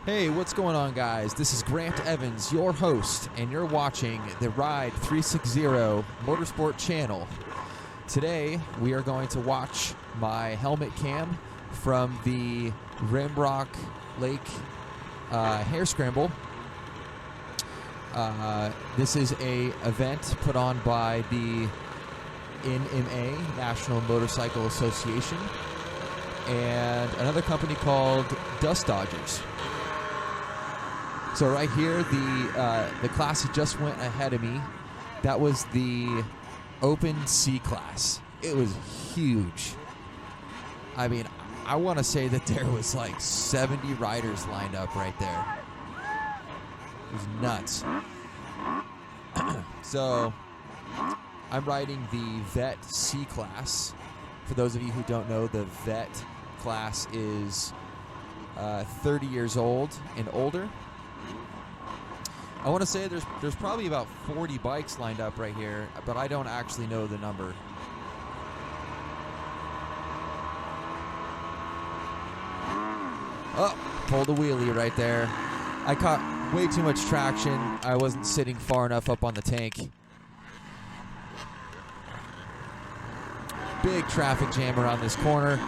Hey, what's going on, guys? This is Grant Evans, your host, and you're watching the Ride 360 Motorsport channel. Today, we are going to watch my helmet cam from the Rimrock Lake Hare Scramble. This is a event put on by the NMA, National Motorcycle Association, and another company called Dust Dodgers. So right here, the class that just went ahead of me, that was the Open C class. It was huge. I mean, I want to say that there was like 70 riders lined up right there. It was nuts. So, I'm riding the Vet C class. For those of you who don't know, the Vet class is 30 years old and older. I want to say there's probably about 40 bikes lined up right here, but I don't actually know the number. Oh, pulled a wheelie right there. I caught way too much traction. I wasn't sitting far enough up on the tank. Big traffic jam around this corner.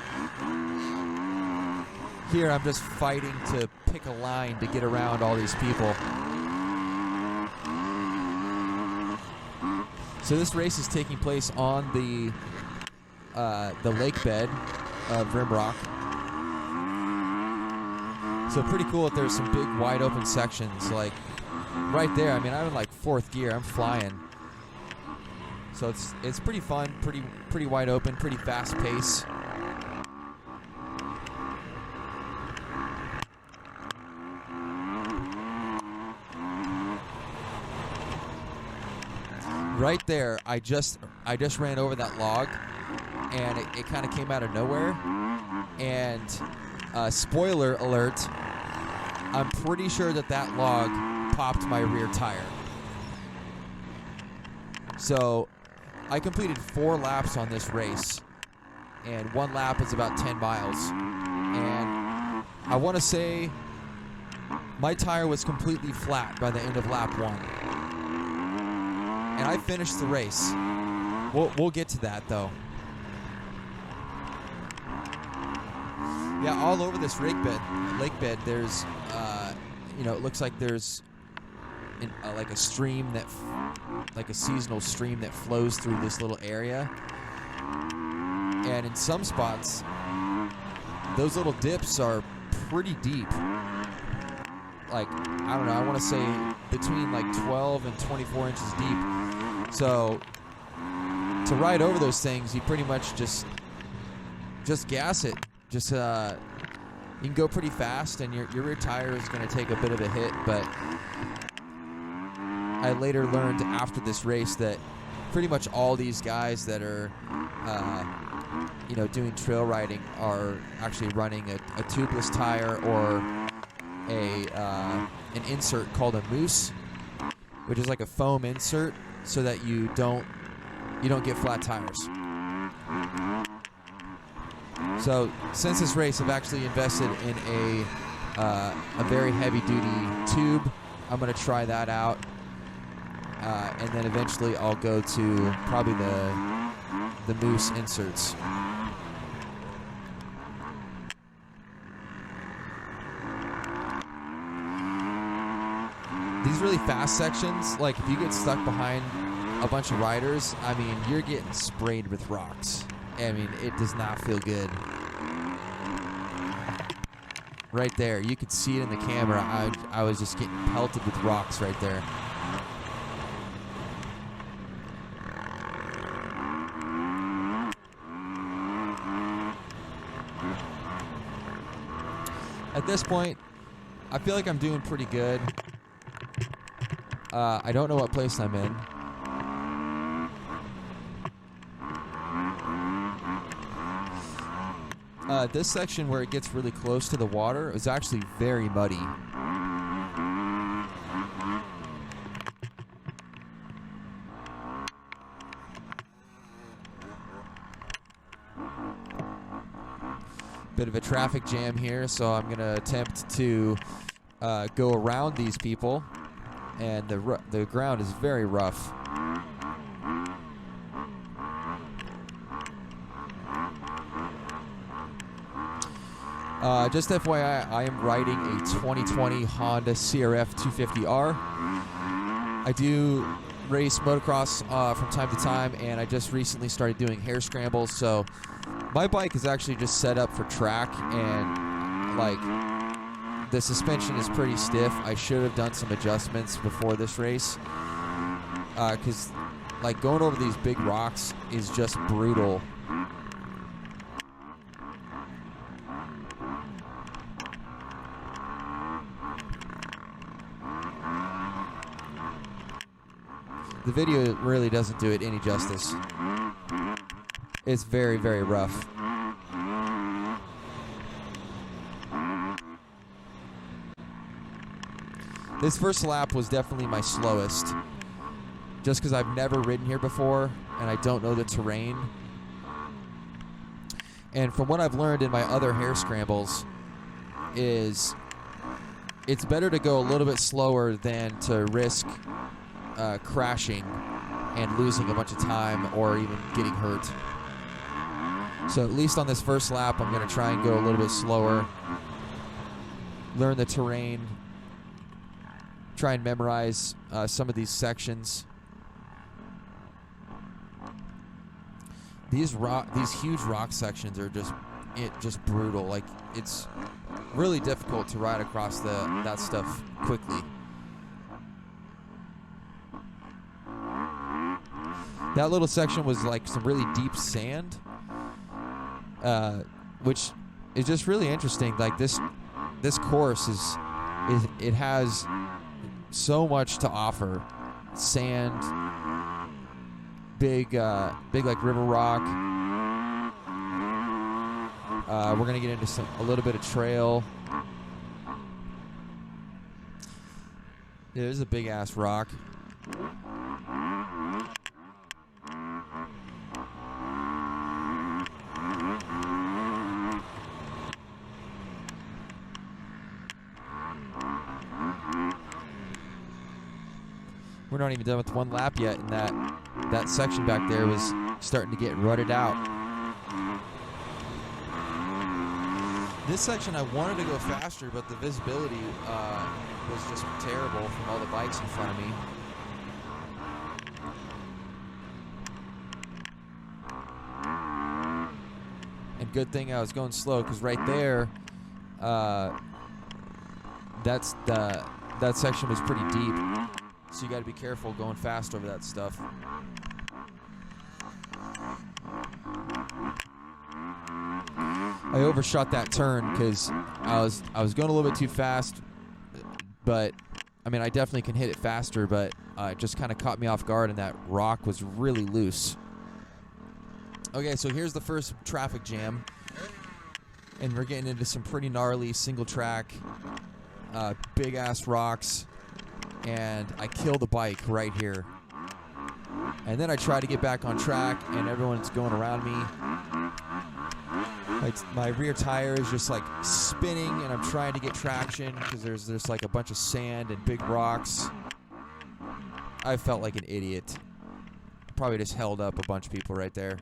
Here I'm just fighting to pick a line to get around all these people. So this race is taking place on the lake bed of Rimrock. So pretty cool that there's some big wide open sections, like right there. I mean, I'm in like fourth gear. I'm flying. So it's pretty fun, pretty wide open, pretty fast pace. Right there, I just ran over that log, and it kind of came out of nowhere. And spoiler alert, I'm pretty sure that log popped my rear tire. So I completed 4 laps on this race, and 1 lap is about 10 miles. And I want to say my tire was completely flat by the end of lap 1. And I finished the race. We'll get to that, though. Yeah, all over this lake bed, there's, it looks like there's like a stream like a seasonal stream that flows through this little area. And in some spots, those little dips are pretty deep. Like, I don't know, I want to say between like 12 and 24 inches deep. So to ride over those things, you pretty much just gas it. Just you can go pretty fast, and your rear tire is going to take a bit of a hit. But I later learned after this race that pretty much all these guys that are doing trail riding are actually running a tubeless tire or an insert called a moose, which is like a foam insert, so that you don't get flat tires. So since this race, I've actually invested in a very heavy duty tube. I'm going to try that out, and then eventually I'll go to probably the moose inserts. These really fast sections, like if you get stuck behind a bunch of riders, I mean, you're getting sprayed with rocks. I mean, it does not feel good. Right there, you could see it in the camera. I was just getting pelted with rocks right there. At this point, I feel like I'm doing pretty good. I don't know what place I'm in. This section where it gets really close to the water is actually very muddy. Bit of a traffic jam here, so I'm going to attempt to go around these people, and the ground is very rough. Just FYI, I am riding a 2020 Honda CRF 250R. I do race motocross from time to time, and I just recently started doing hare scrambles, so my bike is actually just set up for track, and like the suspension is pretty stiff. I should have done some adjustments before this race, because like going over these big rocks is just brutal. The video really doesn't do it any justice. It's very, very rough. This first lap was definitely my slowest, just because I've never ridden here before and I don't know the terrain. And from what I've learned in my other hare scrambles is it's better to go a little bit slower than to risk crashing and losing a bunch of time or even getting hurt. So at least on this first lap, I'm going to try and go a little bit slower, learn the terrain, try and memorize some of these sections. These huge rock sections are just brutal. Like, it's really difficult to ride across that stuff quickly. That little section was like some really deep sand, which is just really interesting. Like this course it has so much to offer. Sand, big like Rimrock. We're gonna get into a little bit of trail. There's a big ass rock. We're not even done with one lap yet, and that section back there was starting to get rutted out. This section I wanted to go faster, but the visibility was just terrible from all the bikes in front of me. And good thing I was going slow, because right there, that section was pretty deep. So you got to be careful going fast over that stuff. I overshot that turn because I was going a little bit too fast, but I mean I definitely can hit it faster, but it just kind of caught me off guard, and that rock was really loose. Okay, so here's the first traffic jam, and we're getting into some pretty gnarly single track, big ass rocks. And I kill the bike right here. And then I try to get back on track, and everyone's going around me. My rear tire is just like spinning, and I'm trying to get traction because there's like a bunch of sand and big rocks. I felt like an idiot. Probably just held up a bunch of people right there.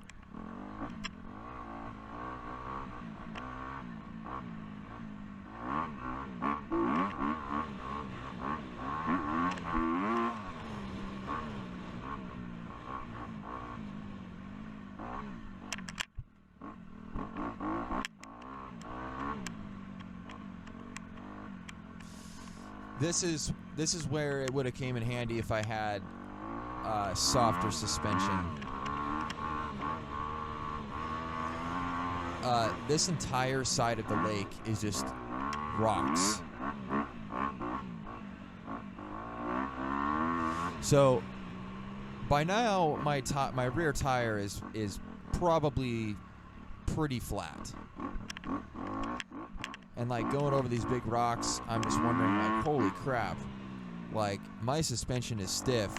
This is where it would have came in handy if I had softer suspension. This entire side of the lake is just rocks. So by now my rear tire is probably pretty flat. And like going over these big rocks, I'm just wondering, like, holy crap, like my suspension is stiff.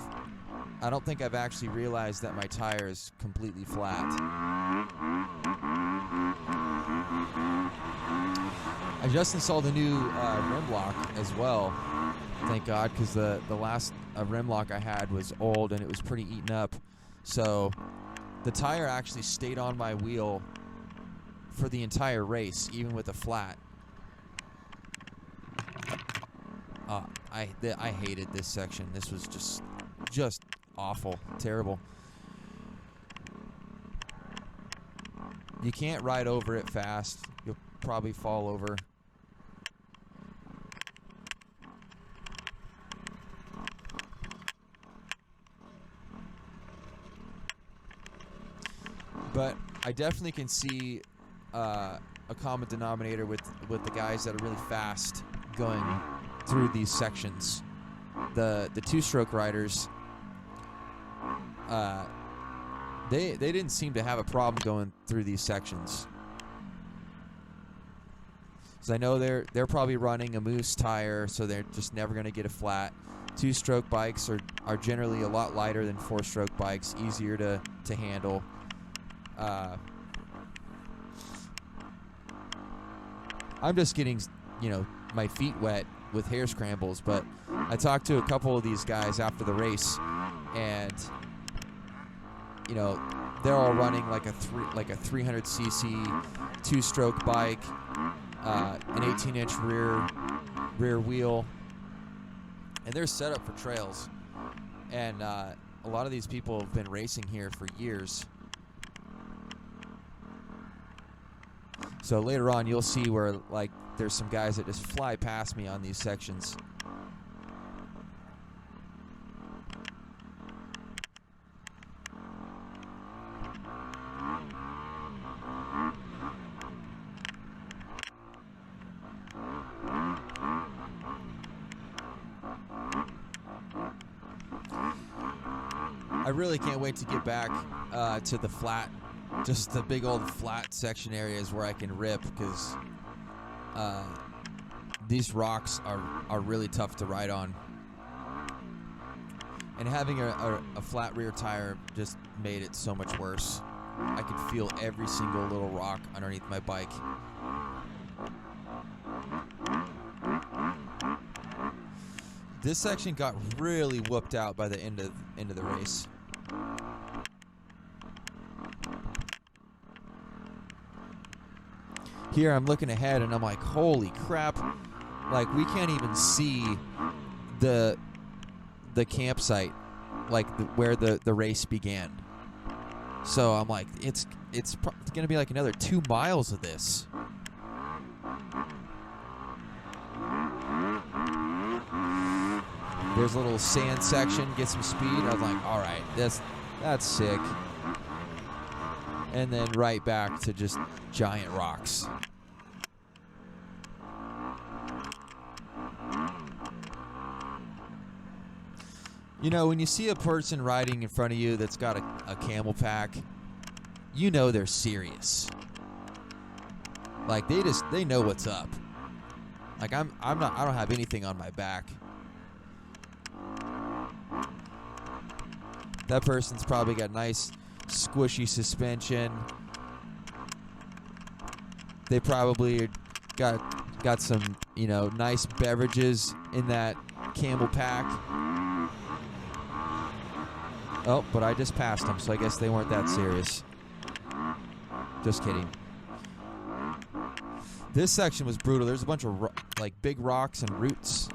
I don't think I've actually realized that my tire is completely flat. I just installed a new rim lock as well. Thank God, because the last rim lock I had was old and it was pretty eaten up. So the tire actually stayed on my wheel for the entire race, even with a flat. I hated this section. This was just awful, terrible. You can't ride over it fast. You'll probably fall over. But I definitely can see a common denominator with the guys that are really fast going through these sections. The two-stroke riders, they didn't seem to have a problem going through these sections. So I know they're probably running a Moose tire, so they're just never going to get a flat. Two-stroke bikes are generally a lot lighter than four-stroke bikes, easier to handle. I'm just getting, my feet wet with hare scrambles, but I talked to a couple of these guys after the race, and they're all running like a 300cc two-stroke bike, an 18-inch rear wheel, and they're set up for trails. And a lot of these people have been racing here for years. So later on, you'll see where there's some guys that just fly past me on these sections. I really can't wait to get back to the flat, just the big old flat section areas where I can rip, because these rocks are really tough to ride on. And having a flat rear tire just made it so much worse. I could feel every single little rock underneath my bike. This section got really whooped out by the end of the race. Here I'm looking ahead and I'm like, holy crap, we can't even see the campsite, where the race began. So I'm like, it's gonna be like another 2 miles of this. There's a little sand section, get some speed. I was like, all right, that's sick. And then right back to just giant rocks. When you see a person riding in front of you that's got a camel pack, they're serious. They know what's up. I don't have anything on my back. That person's probably got nice squishy suspension. They probably got some, nice beverages in that camel pack. Oh, but I just passed them, so I guess they weren't that serious. Just kidding. This section was brutal. There's a bunch of big rocks and roots.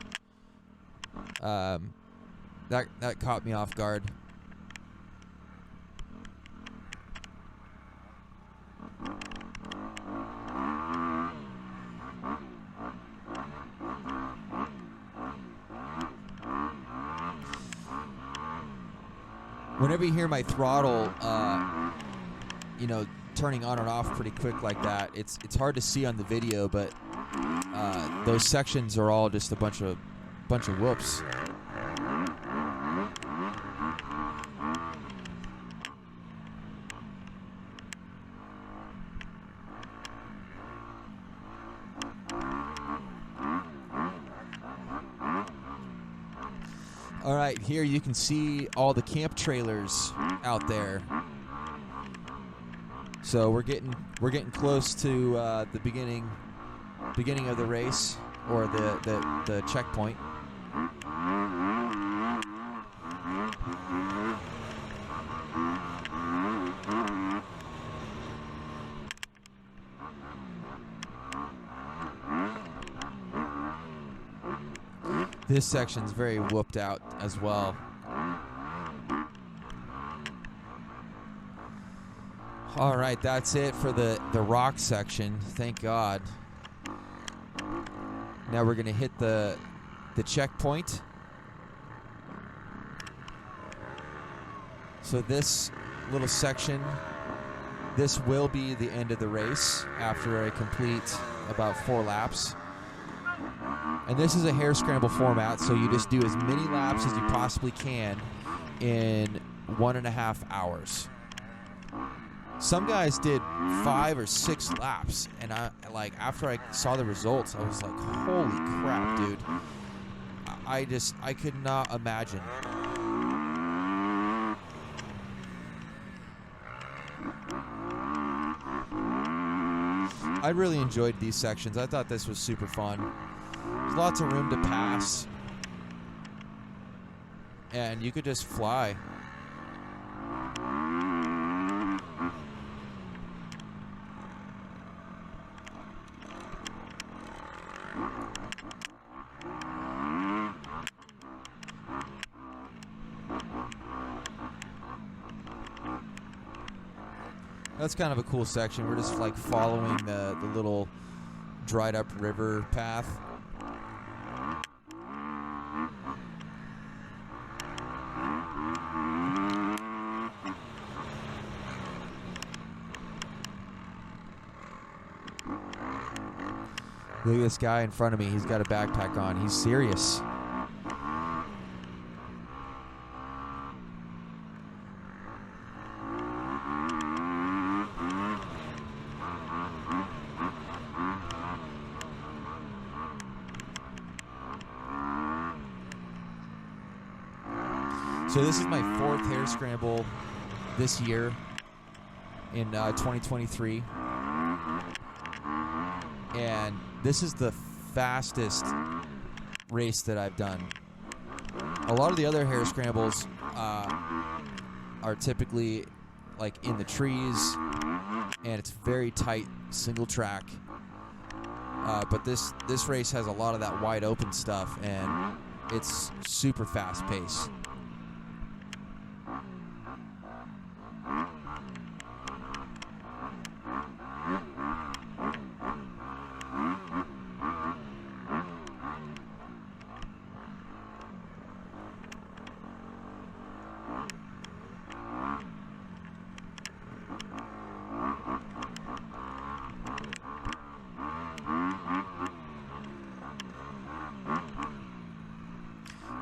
That caught me off guard. Whenever you hear my throttle, turning on and off pretty quick like that, it's hard to see on the video, but those sections are all just a bunch of whoops. All right, here you can see all the camp trailers out there. So we're getting close to the beginning beginning of the race, or the checkpoint. This section's very whooped out as well. All right, that's it for the rock section. Thank God. Now we're gonna hit the checkpoint. So this little section, this will be the end of the race after I complete about 4 laps. And this is a hare scramble format, so you just do as many laps as you possibly can in 1.5 hours. Some guys did 5 or 6 laps, and after I saw the results, I was like, holy crap, dude. I could not imagine. I really enjoyed these sections. I thought this was super fun. There's lots of room to pass, and you could just fly. That's kind of a cool section. We're just like following the little dried up river path. Look at this guy in front of me. He's got a backpack on. He's serious. So this is my 4th hare scramble this year in 2023. And this is the fastest race that I've done. A lot of the other hare scrambles are typically like in the trees, and it's very tight single track. But this race has a lot of that wide open stuff, and it's super fast pace.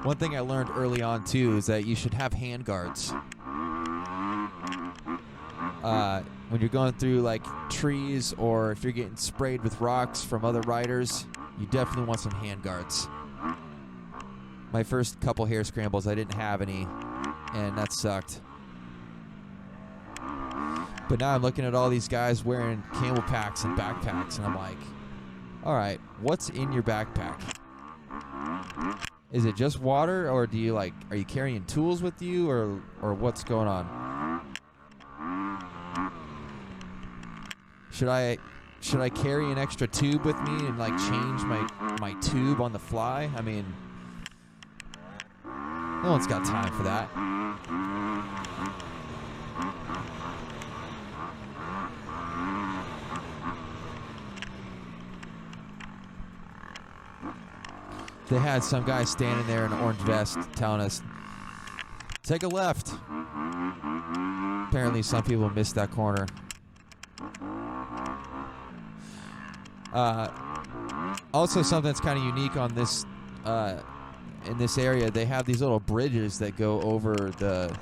One thing I learned early on, too, is that you should have hand guards. When you're going through, like, trees, or if you're getting sprayed with rocks from other riders, you definitely want some hand guards. My first couple hare scrambles, I didn't have any, and that sucked. But now I'm looking at all these guys wearing camel packs and backpacks, and I'm like, all right, what's in your backpack? Is it just water, or are you carrying tools with you, or what's going on? Should I carry an extra tube with me and like change my tube on the fly? I mean, no one's got time for that. They had some guy standing there in an orange vest telling us, take a left. Apparently some people missed that corner. Also, something that's kind of unique on this in this area, they have these little bridges that go over the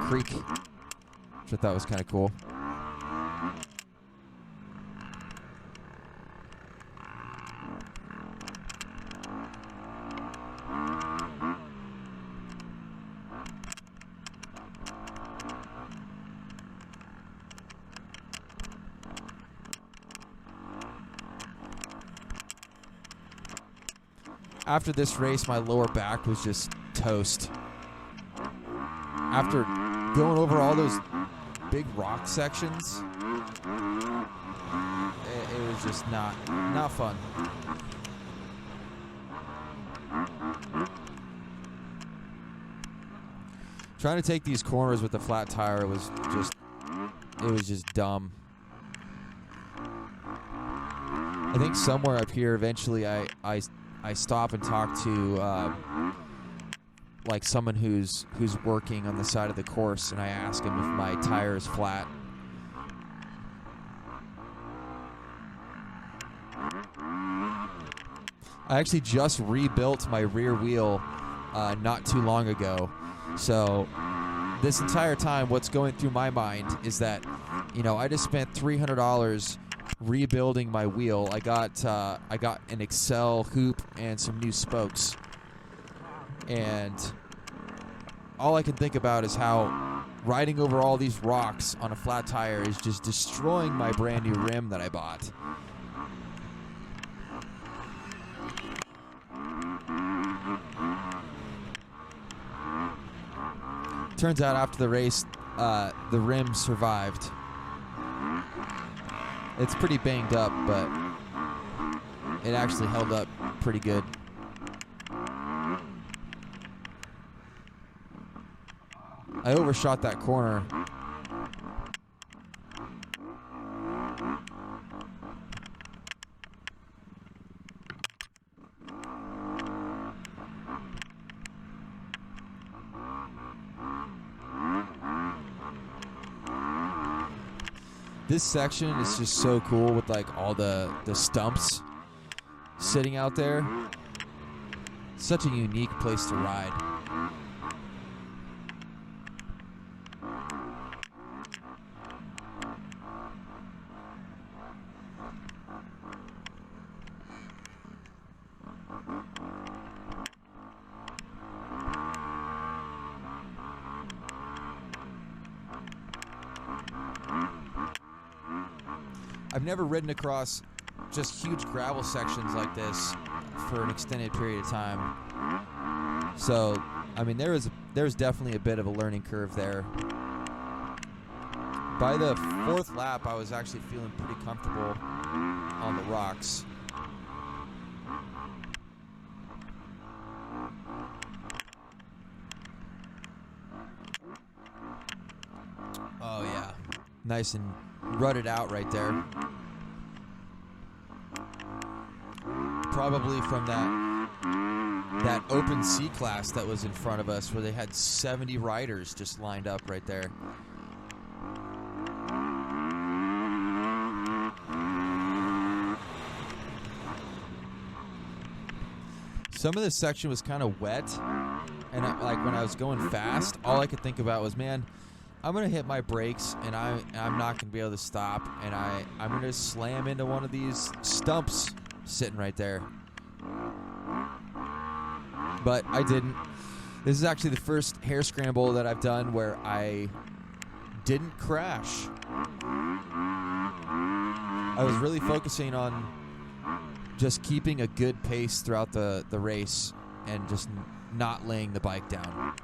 creek, which I thought was kind of cool. After this race, my lower back was just toast. After going over all those big rock sections, it was just not fun. Trying to take these corners with a flat tire was just dumb. I think somewhere up here, eventually, I stop and talk to like someone who's working on the side of the course, and I ask him if my tire is flat. I actually just rebuilt my rear wheel not too long ago. So this entire time, what's going through my mind is that, you know, I just spent $300 rebuilding my wheel. I got an Excel hoop and some new spokes, and all I can think about is how riding over all these rocks on a flat tire is just destroying my brand new rim that I bought. Turns out after the race, the rim survived. It's pretty banged up, but it actually held up pretty good. I overshot that corner. This section is just so cool with like all the stumps sitting out there. Such a unique place to ride. I've never ridden across just huge gravel sections like this for an extended period of time. So, I mean, there's definitely a bit of a learning curve there. By the fourth lap, I was actually feeling pretty comfortable on the rocks. Oh yeah, nice and rutted out right there. Probably from that open C class that was in front of us, where they had 70 riders just lined up right there. Some of this section was kind of wet, and like when I was going fast, all I could think about was, man, I'm gonna hit my brakes, and I'm not gonna be able to stop, and I'm gonna slam into one of these stumps sitting right there. But I didn't. This is actually the first hare scramble that I've done where I didn't crash. I was really focusing on just keeping a good pace throughout the race and just not laying the bike down.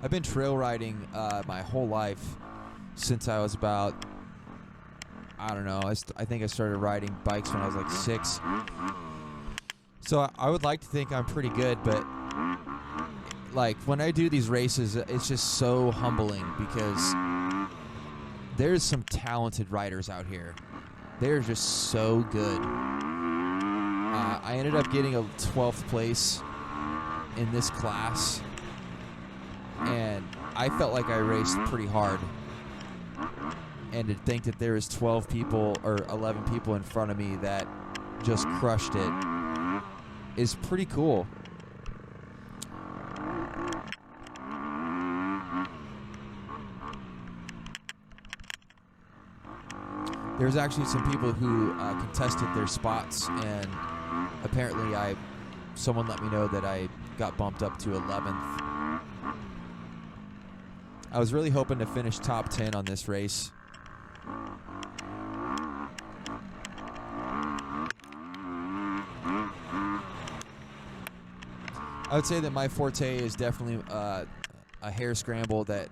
I've been trail riding my whole life since I was about, I don't know, I think I started riding bikes when I was like 6. So I would like to think I'm pretty good, but like when I do these races, it's just so humbling because there's some talented riders out here. They're just so good. I ended up getting a 12th place in this class, and I felt like I raced pretty hard. And to think that there was 12 people or 11 people in front of me that just crushed it is pretty cool. There's actually some people who contested their spots, and apparently I someone let me know that I got bumped up to 11th. I was really hoping to finish top 10 on this race. I would say that my forte is definitely a hare scramble that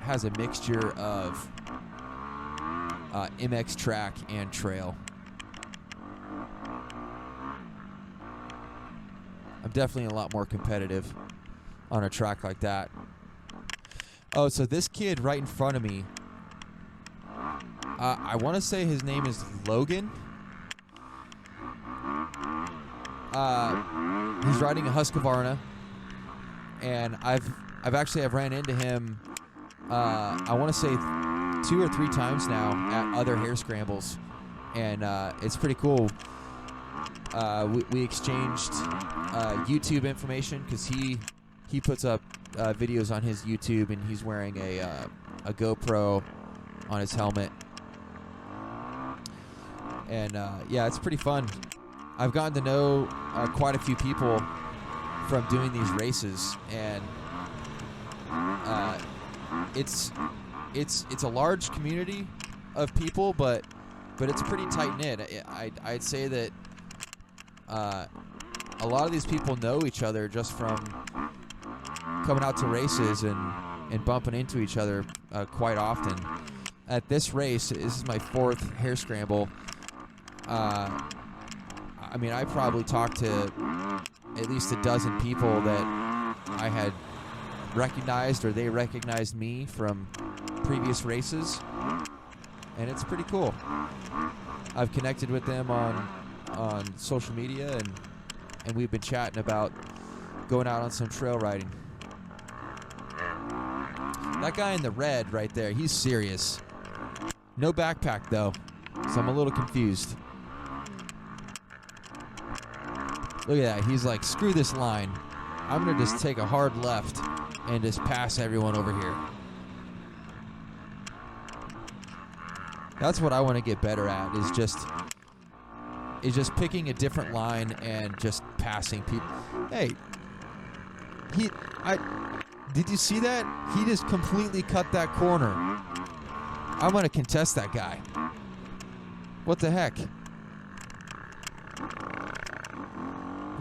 has a mixture of MX track and trail. I'm definitely a lot more competitive on a track like that. Oh, so this kid right in front of me, I want to say his name is Logan. He's riding a Husqvarna, and I've ran into him. I want to say 2 or 3 times now at other hare scrambles, and it's pretty cool. We exchanged YouTube information because he puts up videos on his YouTube, and he's wearing a GoPro on his helmet, and yeah, it's pretty fun. I've gotten to know quite a few people from doing these races, and it's a large community of people, but it's pretty tight knit. I'd say that a lot of these people know each other just from coming out to races and bumping into each other quite often. At this race, this is my 4th hare scramble. I mean, I probably talked to at least a dozen people that I had recognized, or they recognized me from previous races, and it's pretty cool. I've connected with them on social media, and we've been chatting about going out on some trail riding. That guy in the red right there, he's serious. No backpack though, so I'm a little confused. Look at that, he's like, screw this line. I'm gonna just take a hard left and just pass everyone over here. That's what I want to get better at, is just picking a different line and just passing people. Hey, did you see that? He just completely cut that corner. I'm gonna contest that guy. What the heck?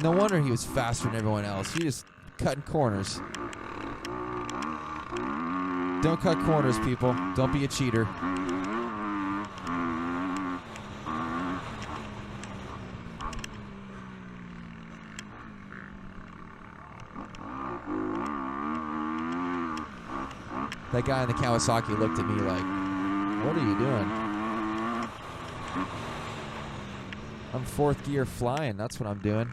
No wonder he was faster than everyone else. He just cutting corners. Don't cut corners, people. Don't be a cheater. That guy in the Kawasaki looked at me like, what are you doing? I'm 4th gear flying. That's what I'm doing.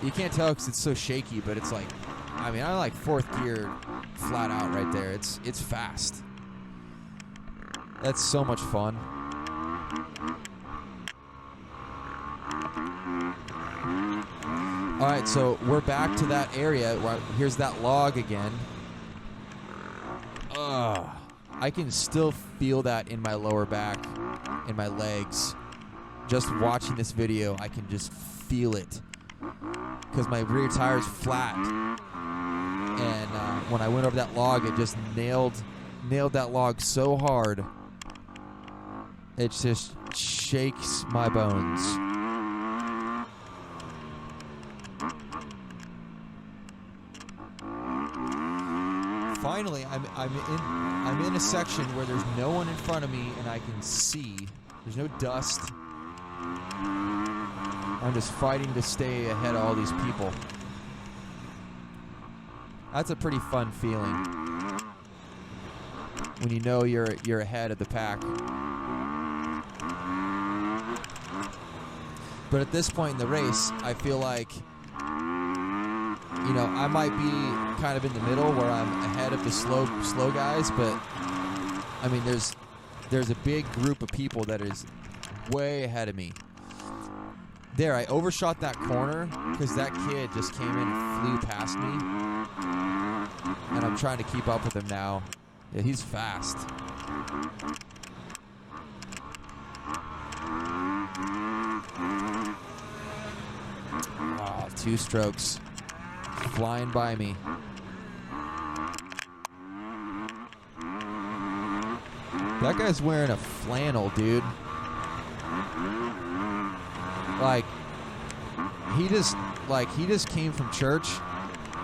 You can't tell because it's so shaky, but it's like, I mean, I like 4th gear flat out right there. It's fast. That's so much fun. All right, so we're back to that area. Here's that log again. I can still feel that in my lower back, in my legs. Just watching this video, I can just feel it. Because my rear tire's flat, and when I went over that log, it just nailed that log so hard, it just shakes my bones. Finally, I'm in a section where there's no one in front of me, and I can see. There's no dust. I'm just fighting to stay ahead of all these people. That's a pretty fun feeling when you know you're ahead of the pack. But at this point in the race, I feel like, you know, I might be kind of in the middle where I'm ahead of the slow guys, but I mean, there's a big group of people that is way ahead of me. There, I overshot that corner because that kid just came in and flew past me, and I'm trying to keep up with him now. Yeah, he's fast. two-strokes flying by me. That guy's wearing a flannel, dude. Like, he just came from church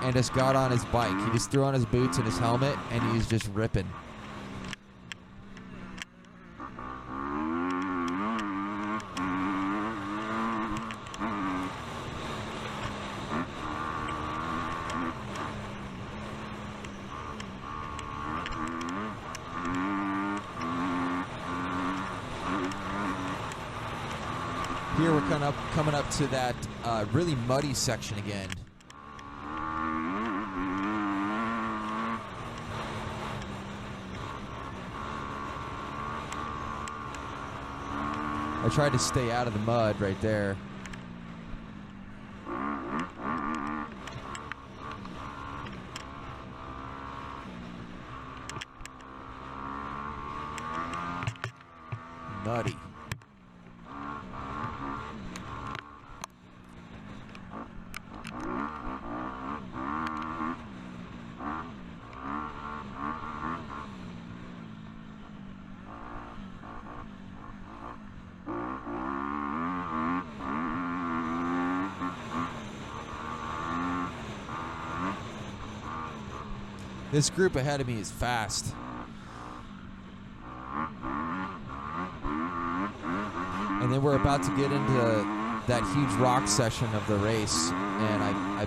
and just got on his bike. He just threw on his boots and his helmet, and he's just ripping. Here we're coming up to that really muddy section again. I tried to stay out of the mud right there. Muddy. This group ahead of me is fast. And then we're about to get into that huge rock section of the race, and I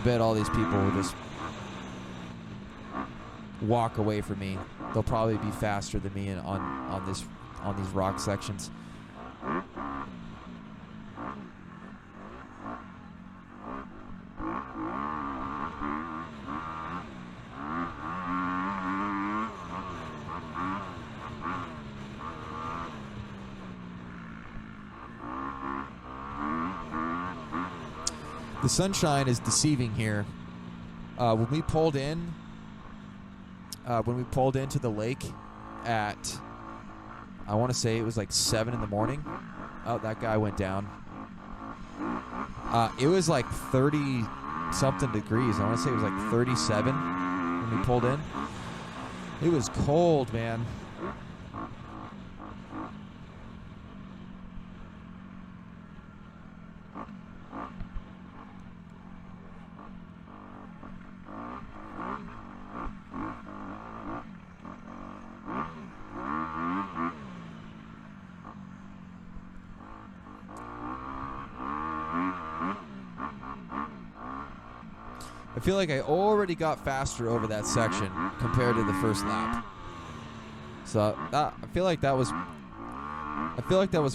bet all these people will just walk away from me. They'll probably be faster than me on these rock sections. The sunshine is deceiving here. When we pulled into the lake at, I want to say it was like 7 in the morning. Oh, that guy went down. It was like 30 something degrees. I want to say it was like 37 when we pulled in. It was cold, man. I feel like I already got faster over that section compared to the first lap. So I feel like that was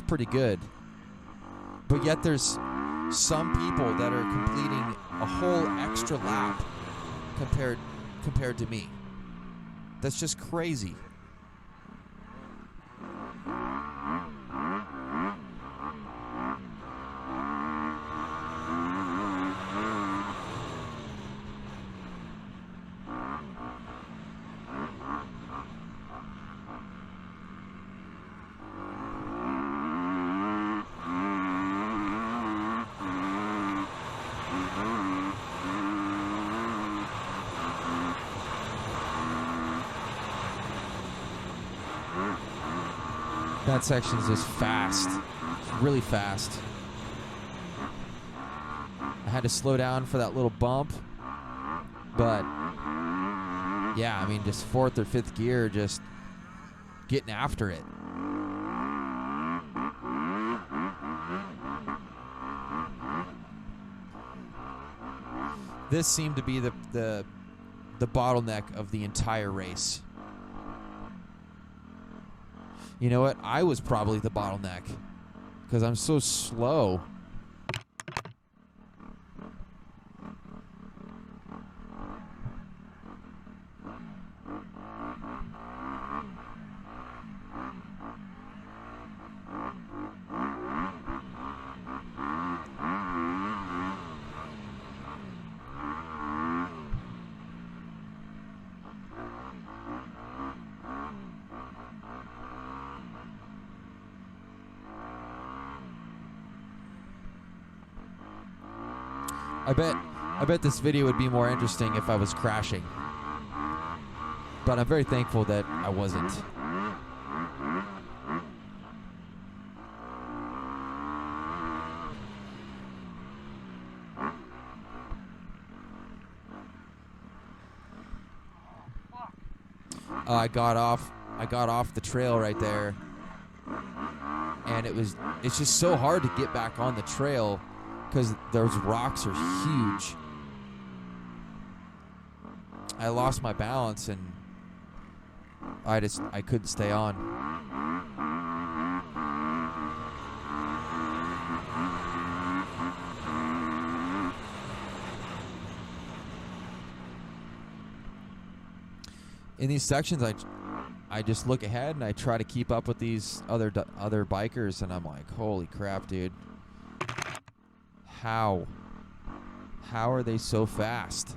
pretty good. But yet there's some people that are completing a whole extra lap compared to me. That's just crazy. That section's just fast. It's really fast. I had to slow down for that little bump. But, yeah, I mean, just 4th or 5th gear, just getting after it. This seemed to be the bottleneck of the entire race. You know what? I was probably the bottleneck because I'm so slow. I bet this video would be more interesting if I was crashing. But I'm very thankful that I wasn't. I got off the trail right there, and it's just so hard to get back on the trail because those rocks are huge. I lost my balance and I couldn't stay on. In these sections, I just look ahead and I try to keep up with these other bikers, and I'm like, holy crap, dude. How are they so fast?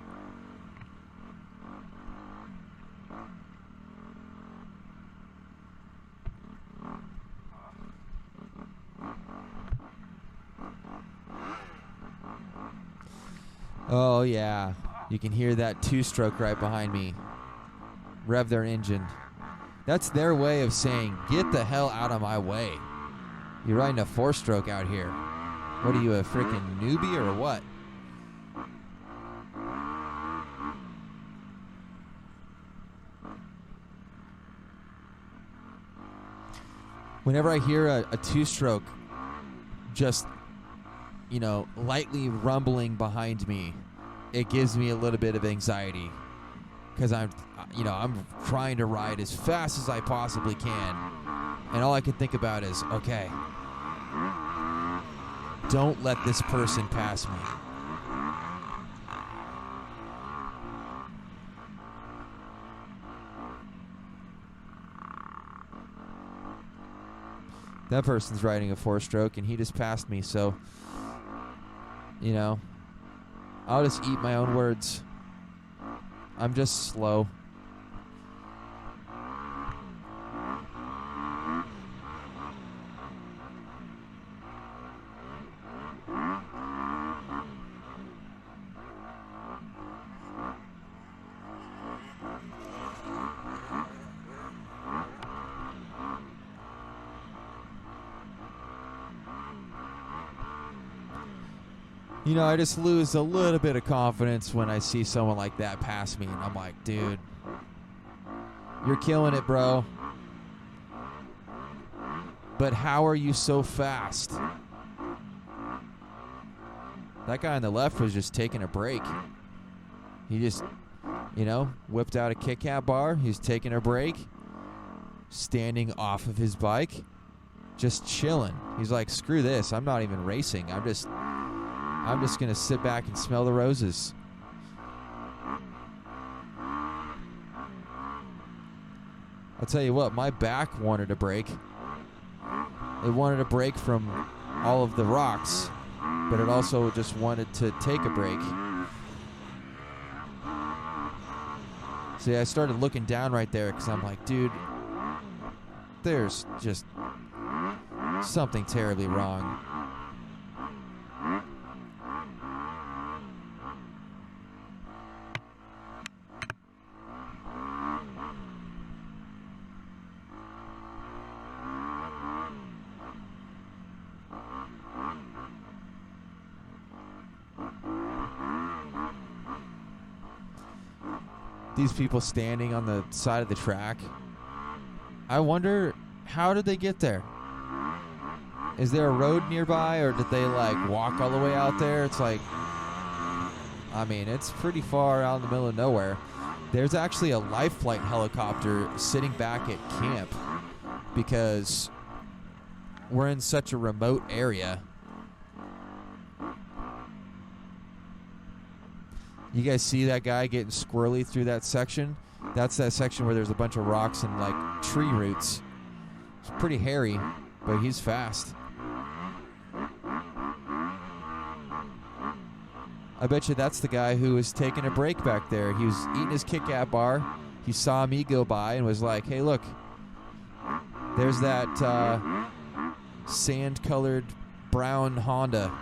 Oh yeah, you can hear that two-stroke right behind me. Rev their engine. That's their way of saying, get the hell out of my way. You're riding a four-stroke out here. What are you, a freaking newbie or what? Whenever I hear a two-stroke just, lightly rumbling behind me, it gives me a little bit of anxiety. Because I'm trying to ride as fast as I possibly can. And all I can think about is, okay, don't let this person pass me. That person's riding a four-stroke and he just passed me, so, I'll just eat my own words. I'm just slow. I just lose a little bit of confidence when I see someone like that pass me, and I'm like, dude, you're killing it, bro. But how are you so fast? That guy on the left was just taking a break. He just, whipped out a Kit Kat bar. He's taking a break, standing off of his bike, just chilling. He's like, screw this. I'm not even racing. I'm just going to sit back and smell the roses. I'll tell you what, my back wanted a break. It wanted a break from all of the rocks, but it also just wanted to take a break. See, I started looking down right there because I'm like, dude, there's just something terribly wrong. These people standing on the side of the track, I wonder, how did they get there? Is there a road nearby, or did they walk all the way out there? It's it's pretty far out in the middle of nowhere. There's actually a life flight helicopter sitting back at camp because we're in such a remote area. You guys see that guy getting squirrely through that section? That's that section where there's a bunch of rocks and tree roots. It's pretty hairy, but he's fast. I bet you that's the guy who was taking a break back there. He was eating his Kit Kat bar. He saw me go by and was like, hey, look, there's that sand-colored brown Honda.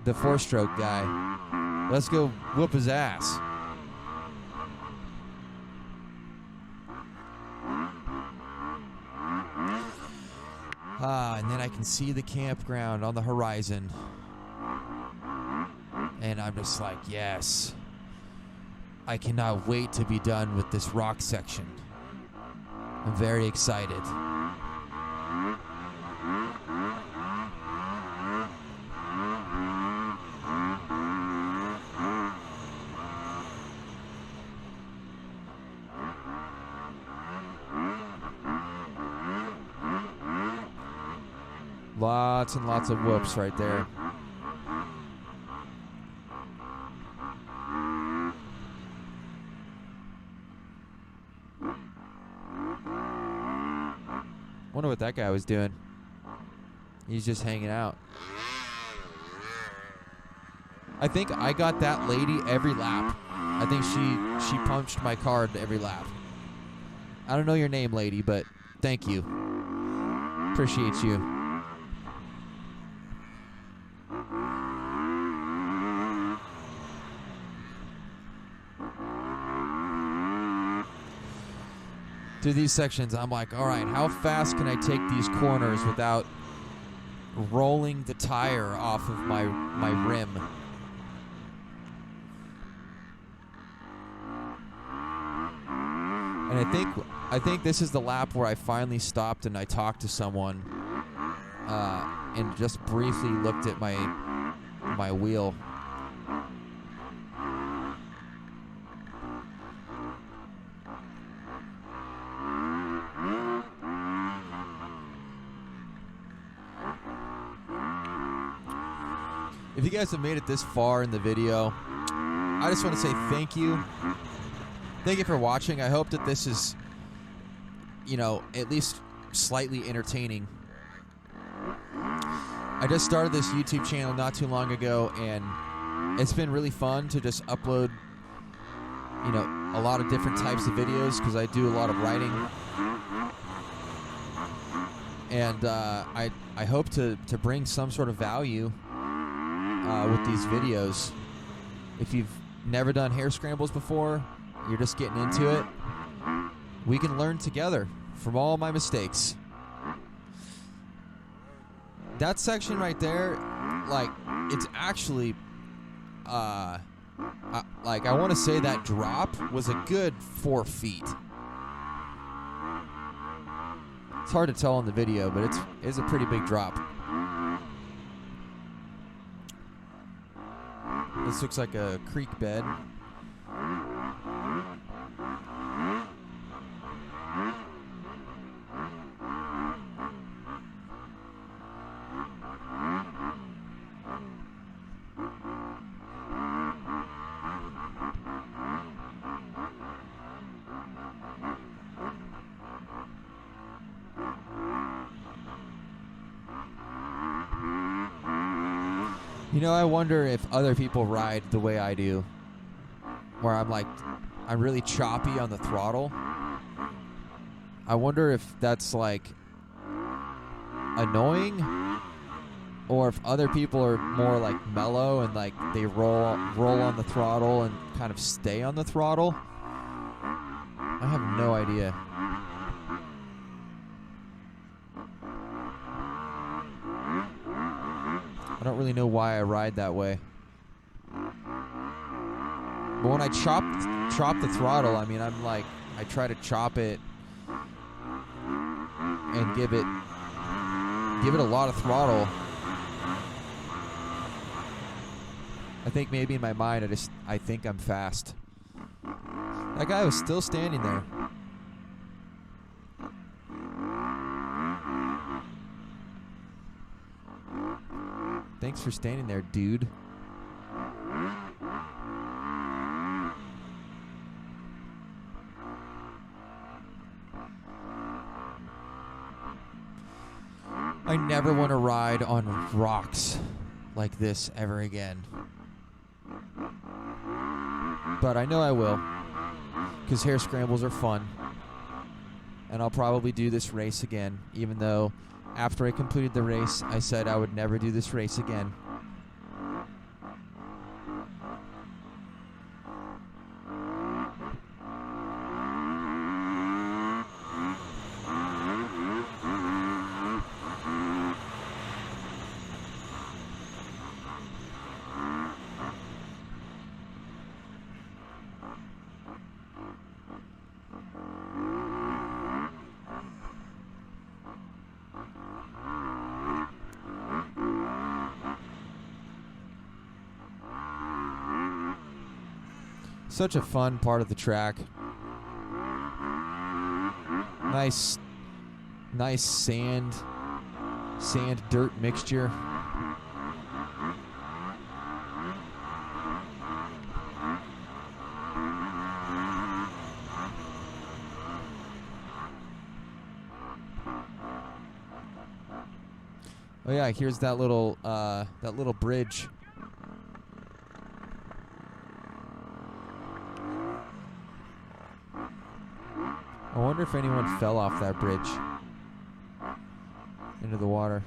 the 4-stroke guy. Let's go whoop his ass. And then I can see the campground on the horizon. And I'm just like, yes. I cannot wait to be done with this rock section. I'm very excited. Lots and lots of whoops right there. Wonder what that guy was doing. He's just hanging out. I think I got that lady every lap. I think she punched my card every lap. I don't know your name, lady, but thank you. Appreciate you. Through these sections, I'm like, all right, how fast can I take these corners without rolling the tire off of my rim? And I think this is the lap where I finally stopped and I talked to someone and just briefly looked at my wheel. If you guys have made it this far in the video, I just want to say thank you. Thank you for watching. I hope that this is, at least slightly entertaining. I just started this YouTube channel not too long ago, and it's been really fun to just upload, a lot of different types of videos because I do a lot of writing. And I hope to bring some sort of value with these videos. If you've never done hare scrambles before, you're just getting into it, we can learn together from all my mistakes. That section right there, it's actually I want to say that drop was a good 4 feet. It's hard to tell on the video, but it's a pretty big drop. This looks like a creek bed. I wonder if other people ride the way I do, where I'm really choppy on the throttle. I wonder if that's annoying, or if other people are more mellow and they roll on the throttle and kind of stay on the throttle. I have no idea. I don't really know why I ride that way. But when I chop the throttle, I try to chop it and give it a lot of throttle. I think maybe in my mind I think I'm fast. That guy was still standing there. Thanks for standing there, dude. I never want to ride on rocks like this ever again. But I know I will, because hare scrambles are fun. And I'll probably do this race again, even though after I completed the race, I said I would never do this race again. Such a fun part of the track. Nice sand dirt mixture. Oh yeah, here's that little bridge. I wonder if anyone fell off that bridge into the water.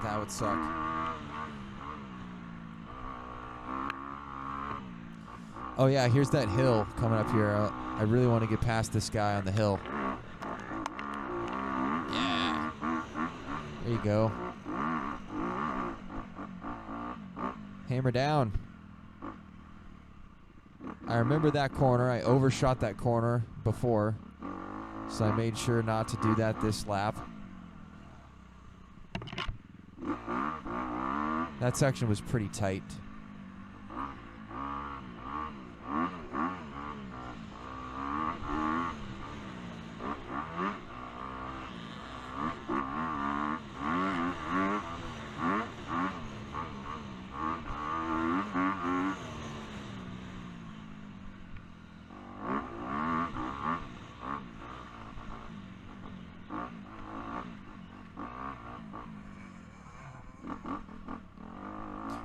That would suck. Oh yeah, here's that hill coming up here. I really want to get past this guy on the hill. Yeah. There you go. Hammer down. I remember that corner. I overshot that corner before, so I made sure not to do that this lap. That section was pretty tight.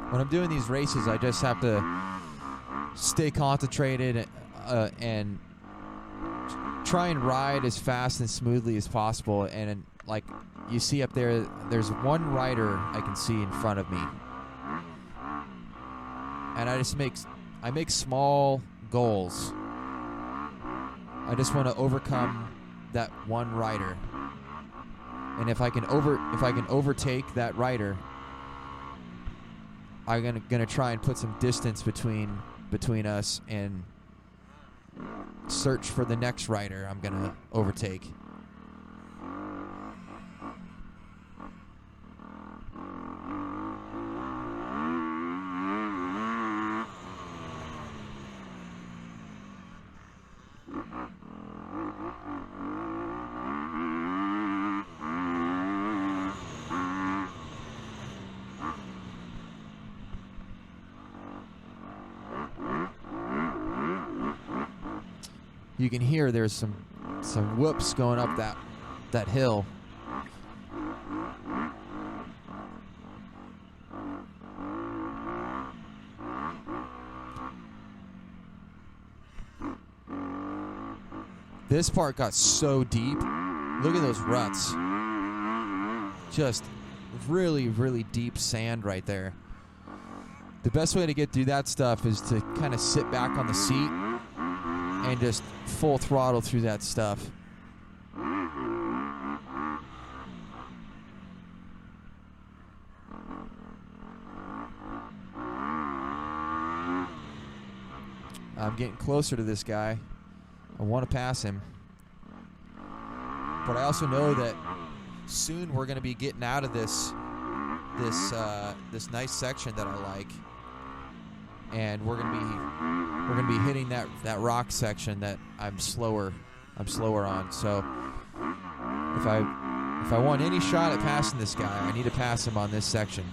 When I'm doing these races, I just have to stay concentrated and try and ride as fast and smoothly as possible. And like you see up there, there's one rider I can see in front of me, and I make small goals. I just want to overcome that one rider, and if I can overtake that rider, I'm gonna try and put some distance between us and search for the next rider I'm gonna overtake. You can hear there's some whoops going up that hill. This part got so deep. Look at those ruts. Just really, really deep sand right there. The best way to get through that stuff is to kind of sit back on the seat and just full throttle through that stuff. I'm getting closer to this guy. I want to pass him. But I also know that soon we're going to be getting out of this nice section that I like. And we're gonna be hitting that rock section that I'm slower on. So if I want any shot at passing this guy, I need to pass him on this section.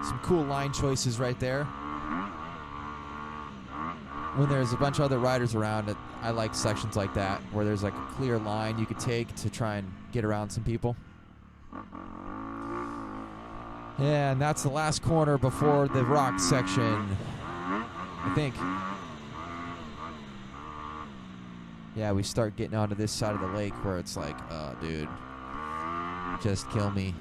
Some cool line choices right there. When there's a bunch of other riders around, I like sections like that, where there's like a clear line you could take to try and get around some people. Yeah, and that's the last corner before the rock section, I think. Yeah, we start getting onto this side of the lake where it's like, oh, dude, just kill me.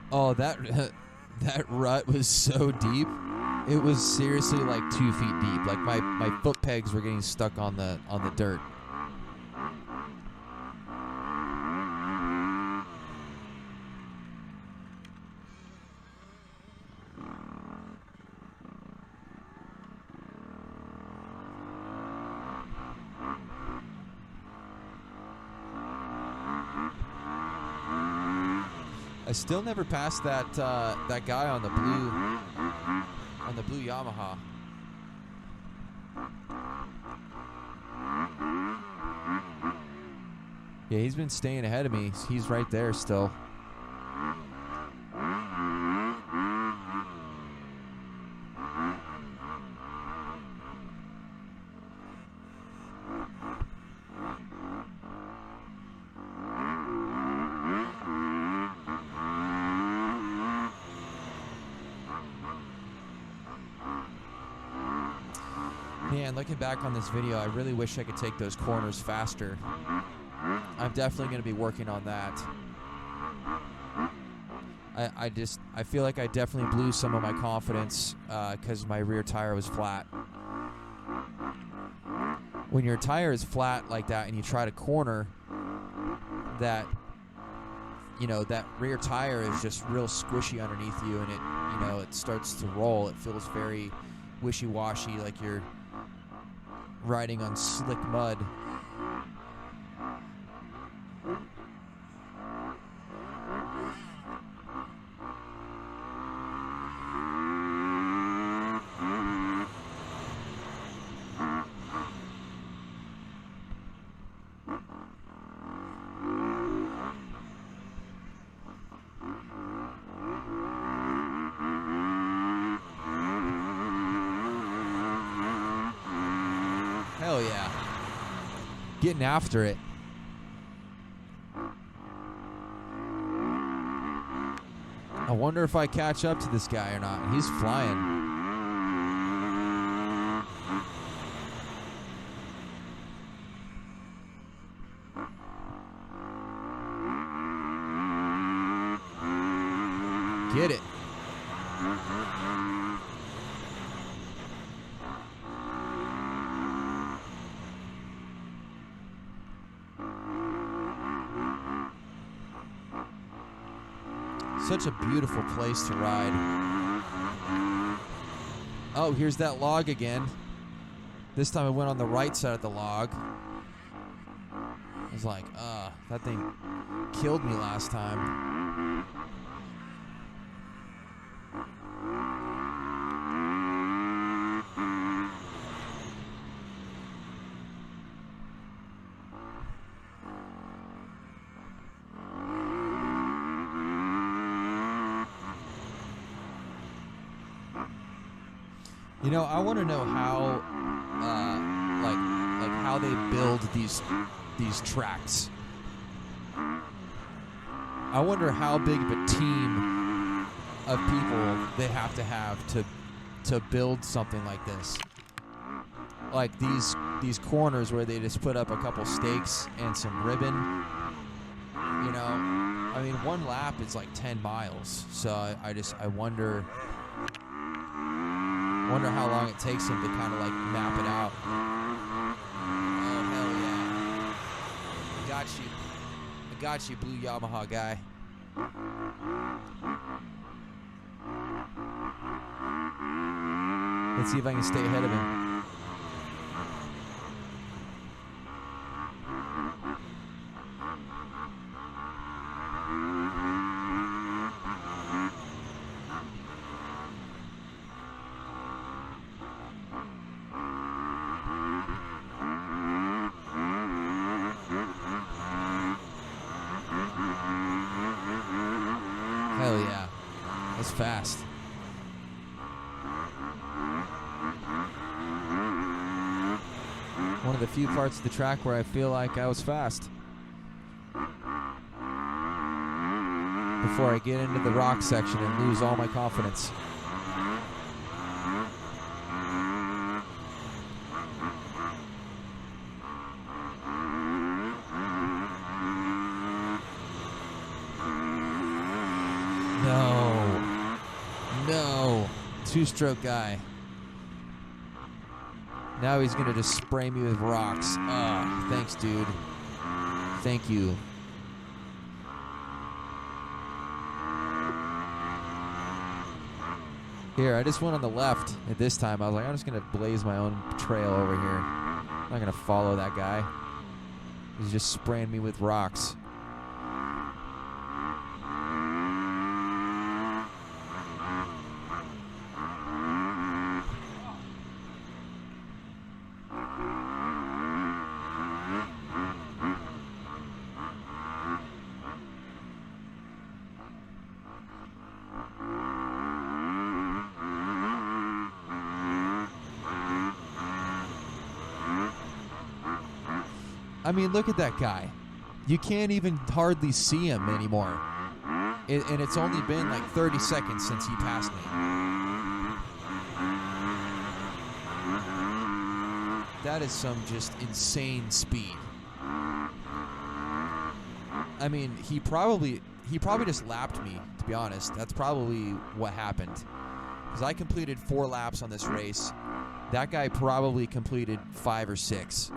Oh, that that rut was so deep. It was seriously like 2 feet deep. Like my foot pegs were getting stuck on the dirt. I still never passed that that guy on the blue Yamaha. Yeah, he's been staying ahead of me. He's right there still. Man, looking back on this video, I really wish I could take those corners faster. I'm definitely going to be working on that. I feel like I definitely blew some of my confidence because my rear tire was flat. When your tire is flat like that and you try to corner, that rear tire is just real squishy underneath you, and it starts to roll. It feels very wishy-washy, like you're riding on slick mud. Hell yeah. Getting after it. I wonder if I catch up to this guy or not. He's flying. Get it. Such a beautiful place to ride. Oh, here's that log again. This time I went on the right side of the log. I was like, that thing killed me last time. You know, I want to know how, like how they build these tracks. I wonder how big of a team of people they have to build something like this. Like these corners where they just put up a couple stakes and some ribbon. You know, I mean, one lap is like 10 miles. So I wonder how long it takes him to kind of like map it out. Oh, hell yeah. I got you, blue Yamaha guy. Let's see if I can stay ahead of him. Hell yeah. That's fast. One of the few parts of the track where I feel like I was fast. Before I get into the rock section and lose all my confidence. No. Two-stroke guy. Now he's gonna just spray me with rocks. Thanks, dude. Thank you. Here, I just went on the left at this time. I was like, I'm just gonna blaze my own trail over here. I'm not gonna follow that guy. He's just spraying me with rocks. I mean, look at that guy. You can't even hardly see him anymore. And it's only been like 30 seconds since he passed me. That is some just insane speed. I mean, he probably just lapped me, to be honest. That's probably what happened. Because I completed 4 laps on this race. That guy probably completed 5 or 6.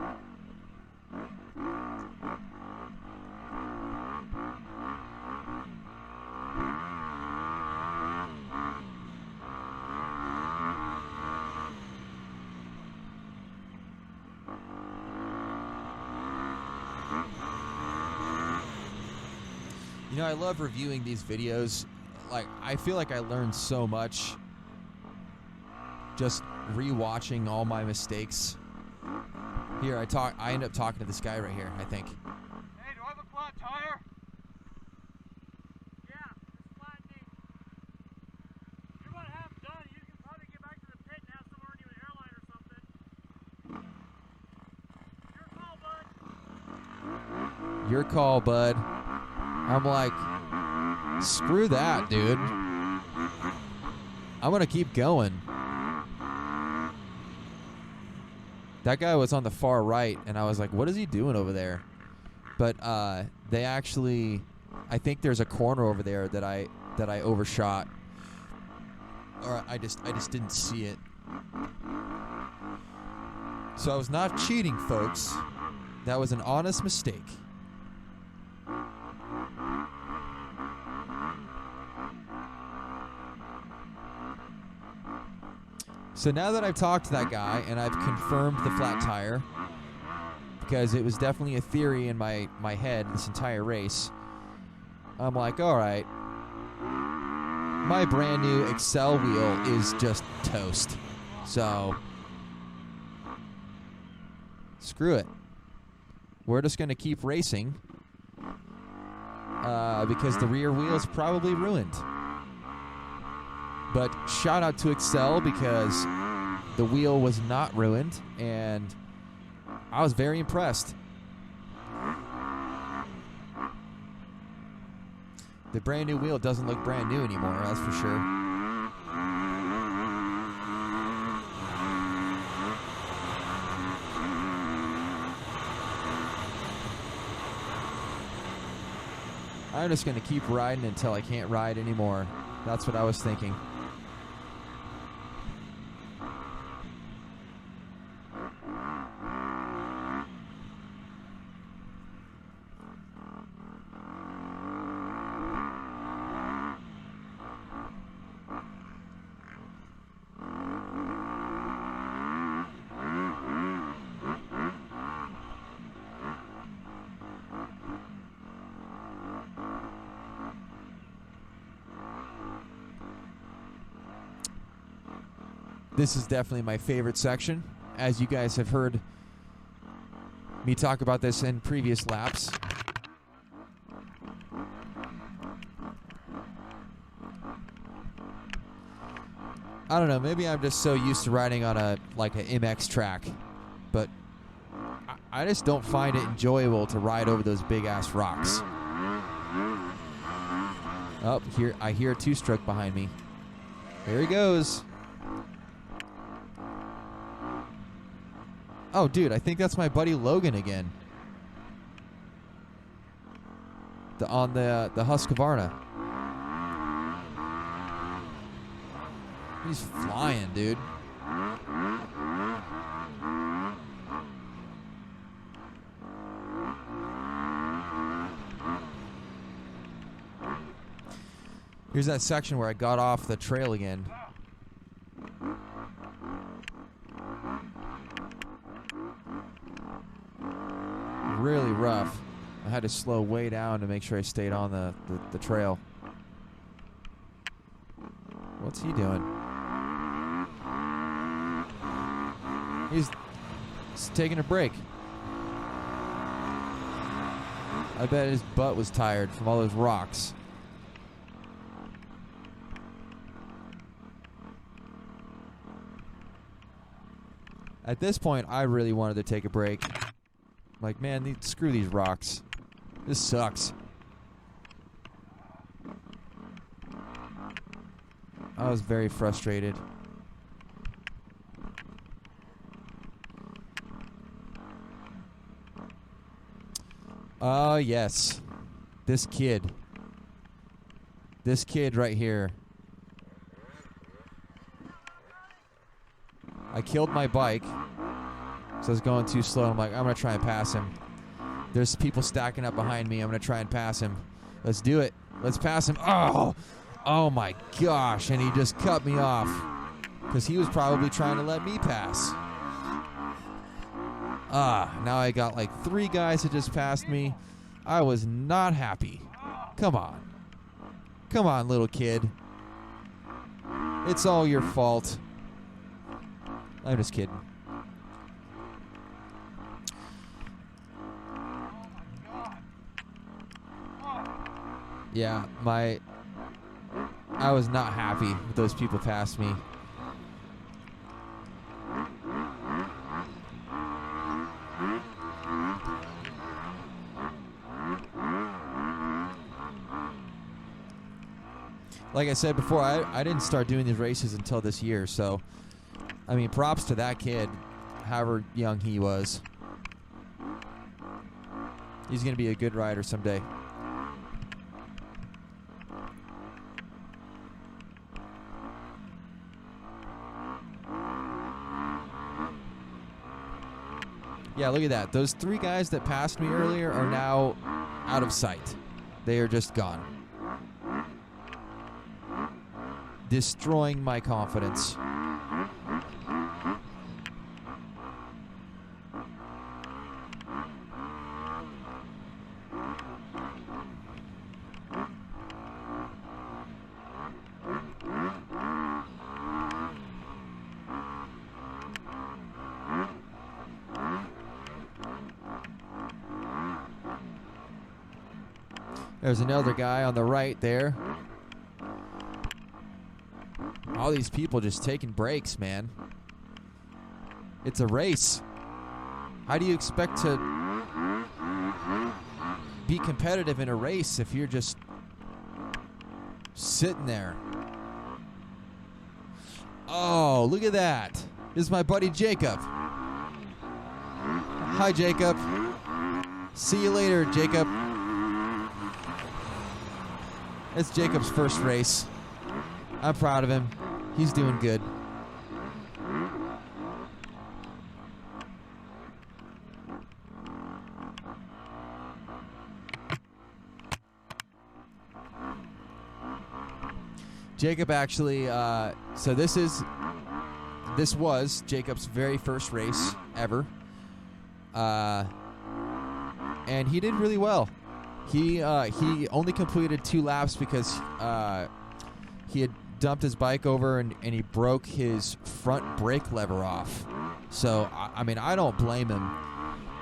You know, I love reviewing these videos. Like, I feel like I learned so much just rewatching all my mistakes. Here, I end up talking to this guy right here, I think. Hey, do I have a flat tire? Yeah, it's flattening. You're about half done. You can probably get back to the pit and have someone run you an airline or something. Your call, bud. Your call, bud. I'm like, screw that, dude. I'm gonna keep going. That guy was on the far right, and I was like, what is he doing over there? But they actually, I think there's a corner over there that I overshot, or I just didn't see it. So I was not cheating, folks. That was an honest mistake. So now that I've talked to that guy and I've confirmed the flat tire, because it was definitely a theory in my head this entire race, I'm like, all right, my brand new Excel wheel is just toast. So screw it. We're just going to keep racing because the rear wheel is probably ruined. But shout out to Excel because the wheel was not ruined, and I was very impressed. The brand new wheel doesn't look brand new anymore, that's for sure. I'm just going to keep riding until I can't ride anymore. That's what I was thinking. This is definitely my favorite section, as you guys have heard me talk about this in previous laps. I don't know, maybe I'm just so used to riding on an MX track, but I just don't find it enjoyable to ride over those big ass rocks. Oh, here I hear a two-stroke behind me. There he goes. Oh, dude, I think that's my buddy Logan again. On the Husqvarna. He's flying, dude. Here's that section where I got off the trail again. Really rough. I had to slow way down to make sure I stayed on the trail. What's he doing? He's taking a break. I bet his butt was tired from all those rocks. At this point, I really wanted to take a break. Like, man, screw these rocks. This sucks. I was very frustrated. Oh, yes. This kid. This kid right here. I killed my bike. So I was going too slow. I'm like, I'm going to try and pass him. There's people stacking up behind me. I'm going to try and pass him. Let's do it. Let's pass him. Oh my gosh. And he just cut me off. Because he was probably trying to let me pass. Now I got like 3 guys that just passed me. I was not happy. Come on. Come on, little kid. It's all your fault. I'm just kidding. Yeah, I was not happy with those people past me. Like I said before, I didn't start doing these races until this year, so I mean, props to that kid, however young he was. He's going to be a good rider someday. Yeah, look at that. Those 3 guys that passed me earlier are now out of sight. They are just gone. Destroying my confidence. There's another guy on the right there. All these people just taking breaks, man. It's a race. How do you expect to be competitive in a race if you're just sitting there? Oh, look at that. This is my buddy Jacob. Hi, Jacob. See you later, Jacob. It's Jacob's first race. I'm proud of him. He's doing good. Jacob actually, so this was Jacob's very first race ever. And he did really well. He only completed 2 laps because he had dumped his bike over and he broke his front brake lever off. So I mean, I don't blame him.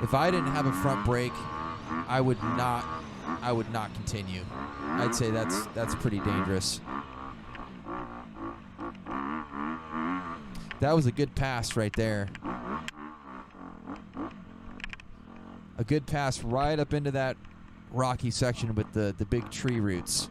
If I didn't have a front brake, I would not continue. I'd say that's pretty dangerous. That was a good pass right there. A good pass right up into that rocky section with the big tree roots.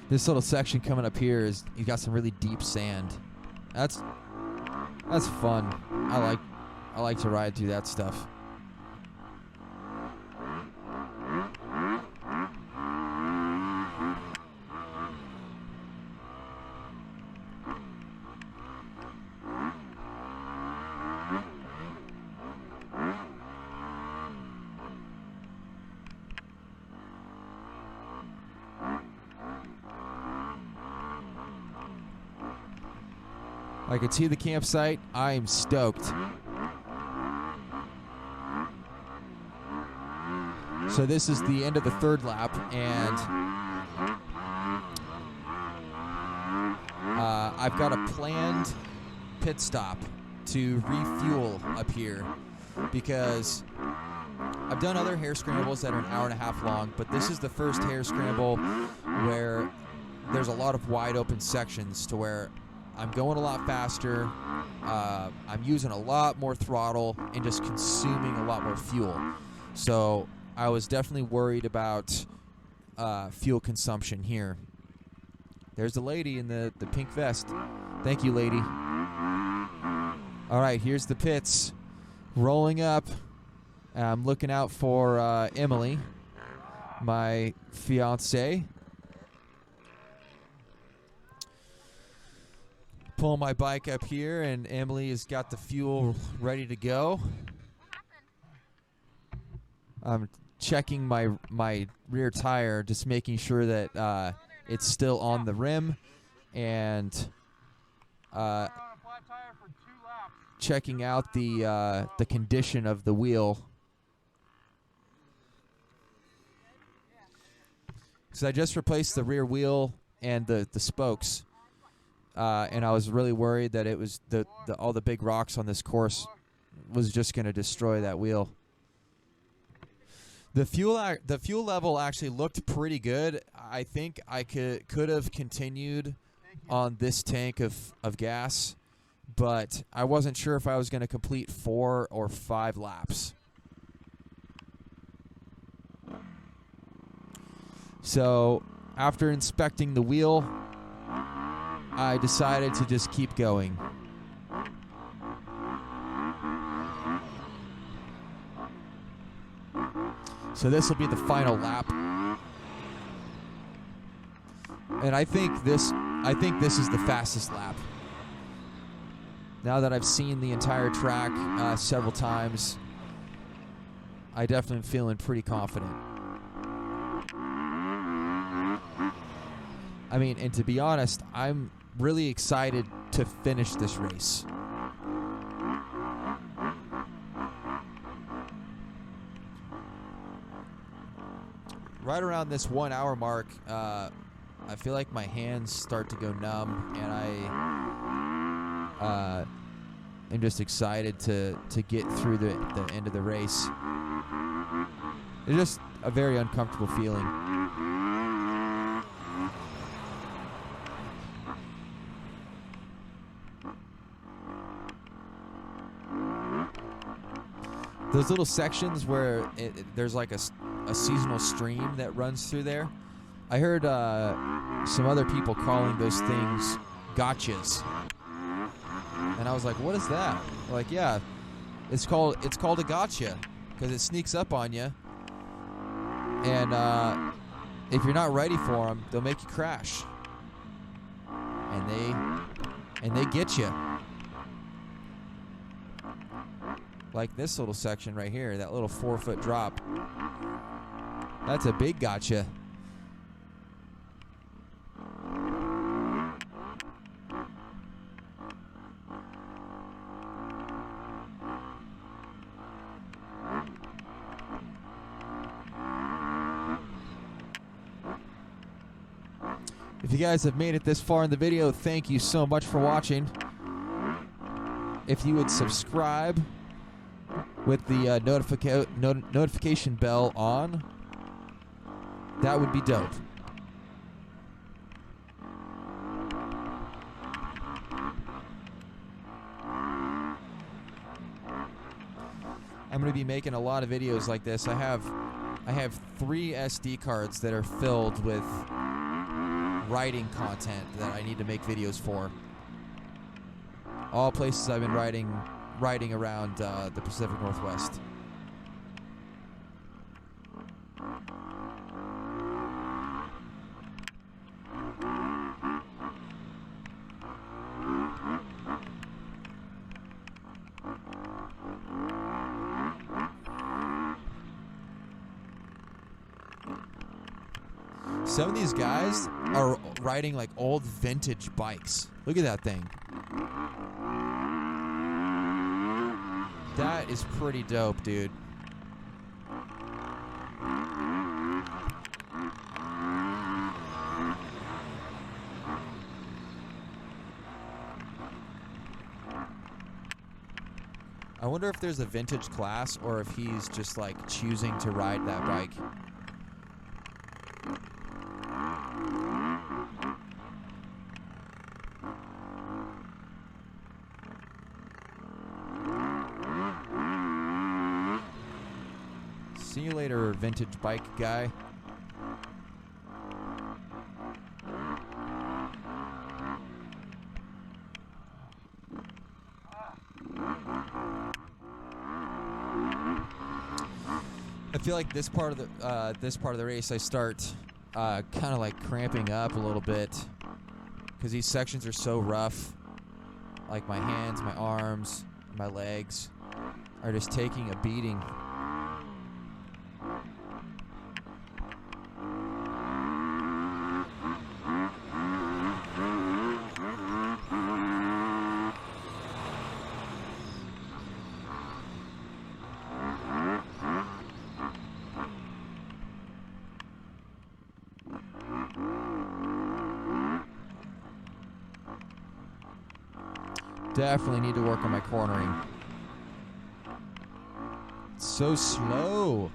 This little section coming up here is you got some really deep sand. That's fun. I like to ride through that stuff. I can see the campsite. I'm stoked. So this is the end of the third lap, and I've got a planned pit stop to refuel up here because I've done other hare scrambles that are an hour and a half long, but this is the first hare scramble where there's a lot of wide open sections to where I'm going a lot faster, I'm using a lot more throttle, and just consuming a lot more fuel. So I was definitely worried about fuel consumption here. There's the lady in the pink vest. Thank you, lady. All right, here's the pits. Rolling up. I'm looking out for Emily, my fiance. Pull my bike up here, and Emily has got the fuel ready to go. I'm checking my rear tire, just making sure that it's still on the rim, and checking out the condition of the wheel. So I just replaced the rear wheel and the spokes. And I was really worried that it was all the big rocks on this course was just going to destroy that wheel. The fuel level actually looked pretty good. I think I could have continued on this tank of gas, but I wasn't sure if I was going to complete 4 or 5 laps. So after inspecting the wheel, I decided to just keep going. So this will be the final lap. And I think this is the fastest lap. Now that I've seen the entire track several times, I definitely am feeling pretty confident. I mean, and to be honest, I'm really excited to finish this race. Right around this 1 hour mark, I feel like my hands start to go numb, and I am just excited to get through the end of the race. It's just a very uncomfortable feeling. Those little sections where there's like a seasonal stream that runs through there. I heard some other people calling those things gotchas, and I was like, "What is that?" They're like, yeah, it's called a gotcha because it sneaks up on you, and if you're not ready for them, they'll make you crash, and they get you. Like this little section right here, that little 4-foot drop. That's a big gotcha. If you guys have made it this far in the video, thank you so much for watching. If you would subscribe with the notification bell on, that would be dope. I'm going to be making a lot of videos like this. I have 3 SD cards that are filled with riding content that I need to make videos for. All places I've been riding around the Pacific Northwest. Some of these guys are riding like old vintage bikes. Look at that thing. That is pretty dope, dude. I wonder if there's a vintage class or if he's just like choosing to ride that bike. See you later, vintage bike guy. I feel like this part of the race I start kind of like cramping up a little bit because these sections are so rough. Like my hands, my arms, my legs are just taking a beating. Definitely need to work on my cornering. It's so slow.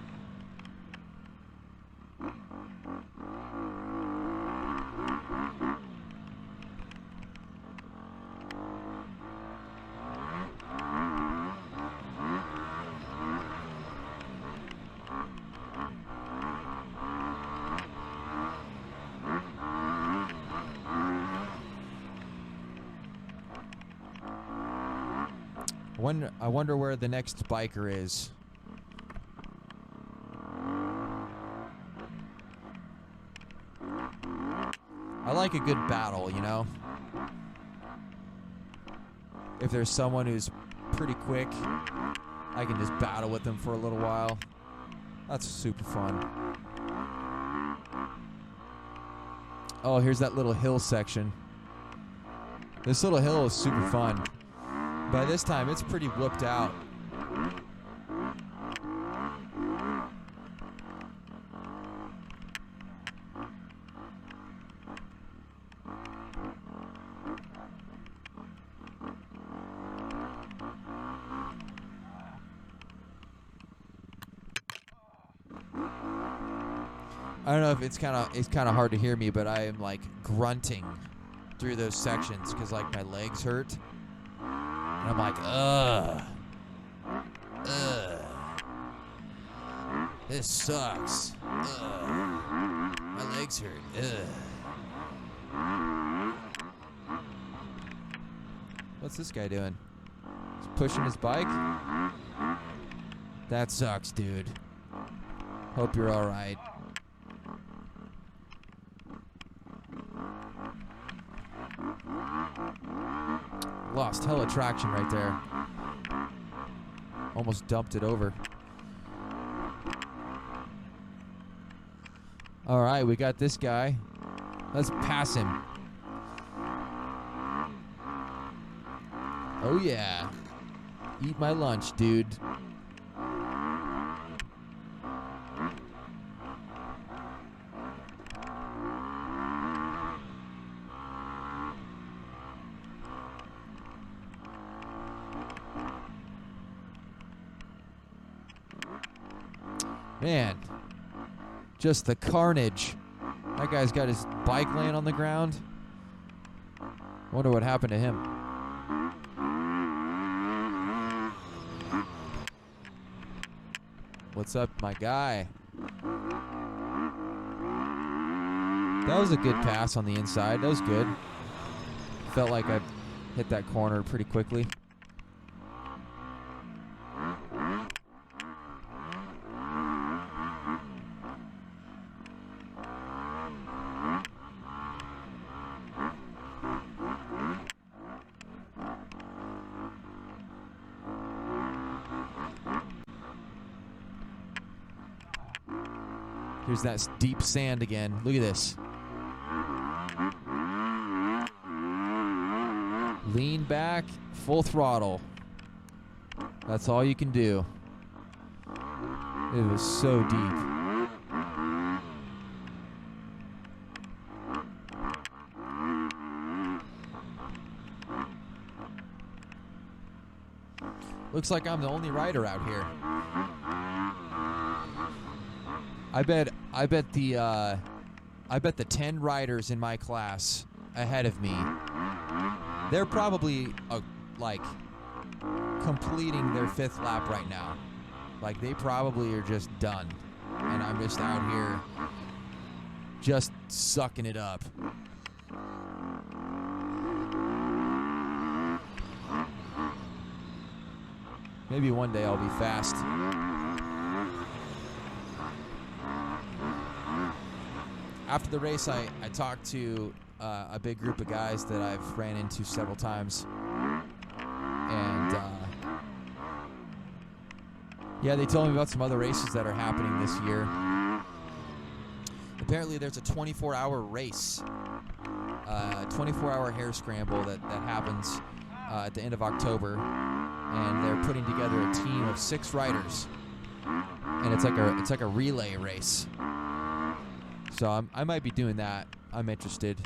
I wonder where the next biker is. I like a good battle, you know? If there's someone who's pretty quick, I can just battle with them for a little while. That's super fun. Oh, here's that little hill section. This little hill is super fun. By this time, it's pretty whooped out. I don't know if it's kind of hard to hear me, but I am like grunting through those sections because like my legs hurt. And I'm like, ugh. This sucks. My legs hurt. What's this guy doing? He's pushing his bike? That sucks, dude. Hope you're alright. Lost hella traction right there. Almost dumped it over. Alright, we got this guy. Let's pass him. Oh yeah. Eat my lunch, dude. Man, just the carnage. That guy's got his bike laying on the ground. Wonder what happened to him. What's up, my guy? That was a good pass on the inside. That was good. Felt like I hit that corner pretty quickly. Here's that deep sand again. Look at this. Lean back, full throttle. That's all you can do. It was so deep. Looks like I'm the only rider out here. I bet the 10 riders in my class ahead of me, they're probably like completing their 5th lap right now. Like they probably are just done, and I'm just out here just sucking it up. Maybe one day I'll be fast. After the race, I talked to a big group of guys that I've ran into several times. And, yeah, they told me about some other races that are happening this year. Apparently, there's a 24-hour race, 24-hour hare scramble that happens at the end of October. And they're putting together a team of 6 riders. And it's like a relay race. So I might be doing that. I'm interested.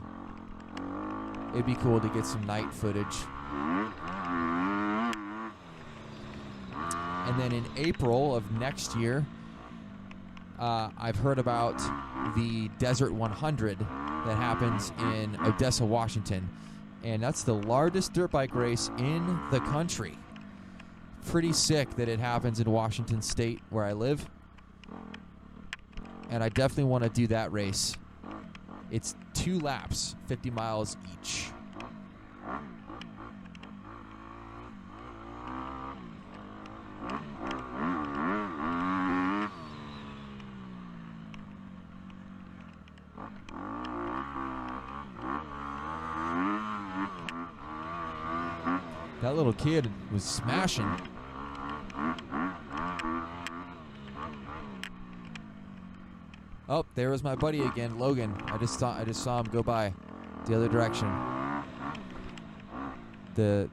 It'd be cool to get some night footage. And then in April of next year, I've heard about the Desert 100 that happens in Odessa, Washington. And that's the largest dirt bike race in the country. Pretty sick that it happens in Washington State, where I live. And I definitely want to do that race. It's 2 laps, 50 miles each. That little kid was smashing. Oh, there was my buddy again, Logan. I just saw him go by the other direction. The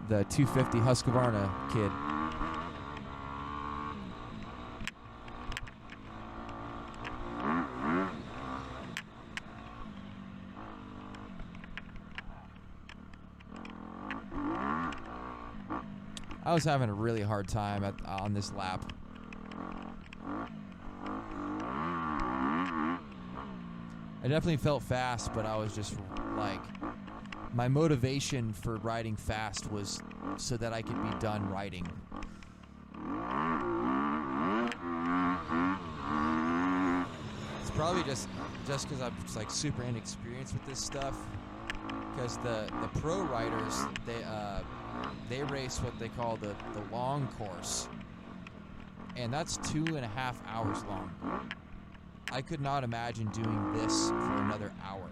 250 Husqvarna kid. I was having a really hard time on this lap. I definitely felt fast, but I was just like, my motivation for riding fast was so that I could be done riding. It's probably just because I'm just like super inexperienced with this stuff. Because the pro riders, they race what they call the long course, and that's 2.5 hours long. I could not imagine doing this for another hour.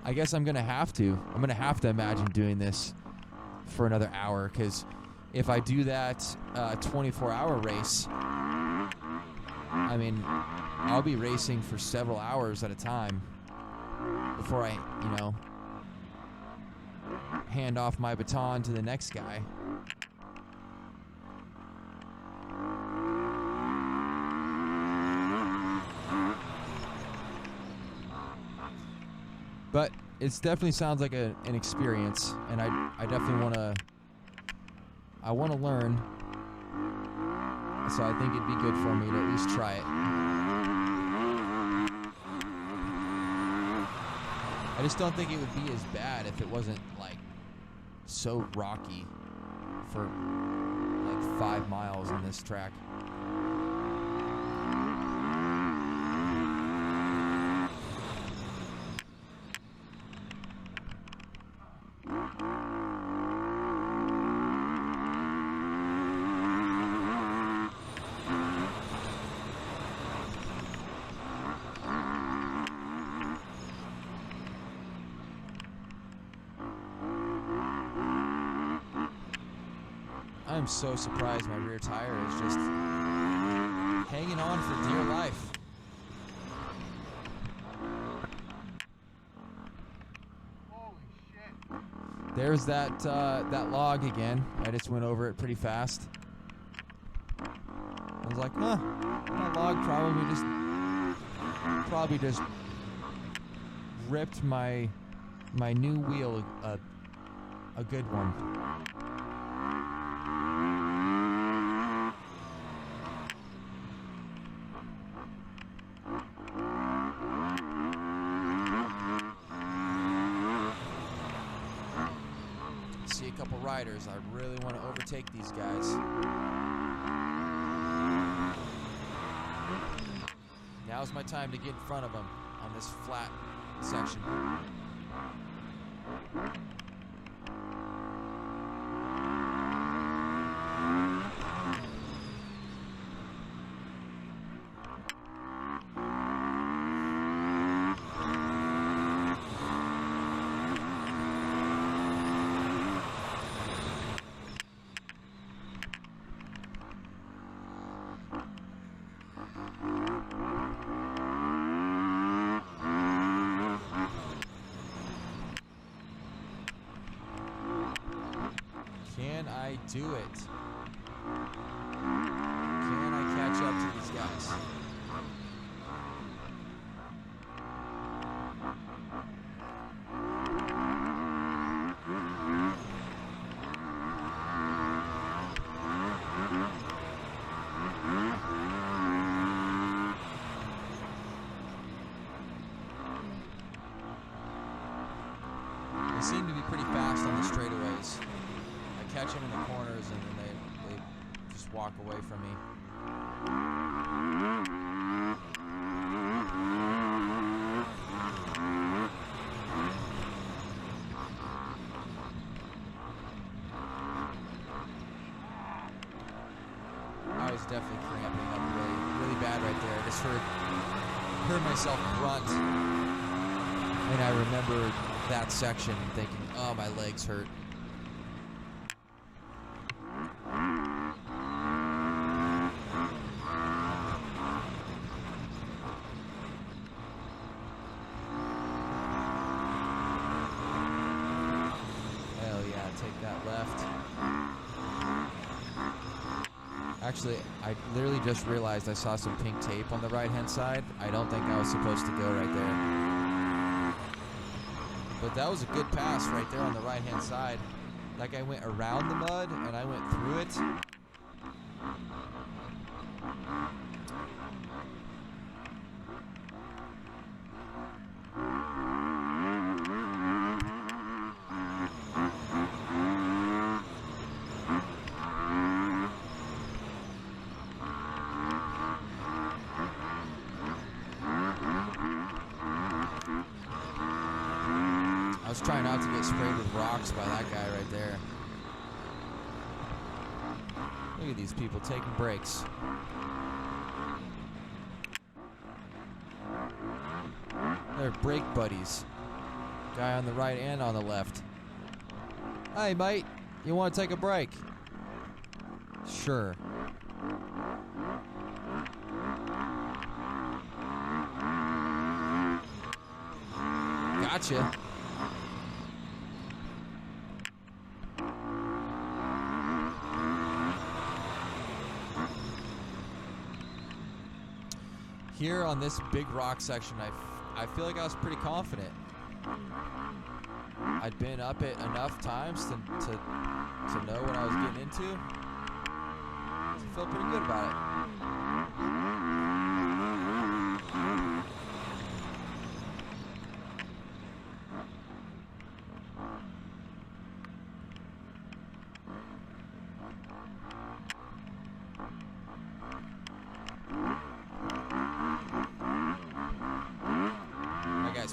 I guess I'm gonna have to imagine doing this for another hour, because if I do that 24-hour race, I mean, I'll be racing for several hours at a time before I, hand off my baton to the next guy. But it definitely sounds like an experience, and I definitely want to learn. So I think it'd be good for me to at least try it. I just don't think it would be as bad if it wasn't like so rocky for like 5 miles on this track. I'm so surprised my rear tire is just hanging on for dear life. Holy shit. There's that log again. I just went over it pretty fast. I was like, huh, that log probably just ripped my new wheel a good one. See a couple riders. I really want to overtake these guys. Now's my time to get in front of them on this flat section. Can I do it? Can I catch up to these guys? They seem to be pretty fast on the straightaways. Catch them in the corners and then they just walk away from me. I was definitely cramping up really bad right there. I just heard myself grunt, and I remember that section thinking, oh, my legs hurt. Actually, I literally just realized I saw some pink tape on the right-hand side. I don't think I was supposed to go right there. But that was a good pass right there on the right-hand side. That guy went around the mud, and I went through it. I was trying not to get sprayed with rocks by that guy right there. Look at these people taking breaks. They're brake buddies. Guy on the right and on the left. Hey, mate, you want to take a break? Sure. Gotcha. Here on this big rock section, I feel like I was pretty confident. I'd been up it enough times to know what I was getting into. So I feel pretty good about it.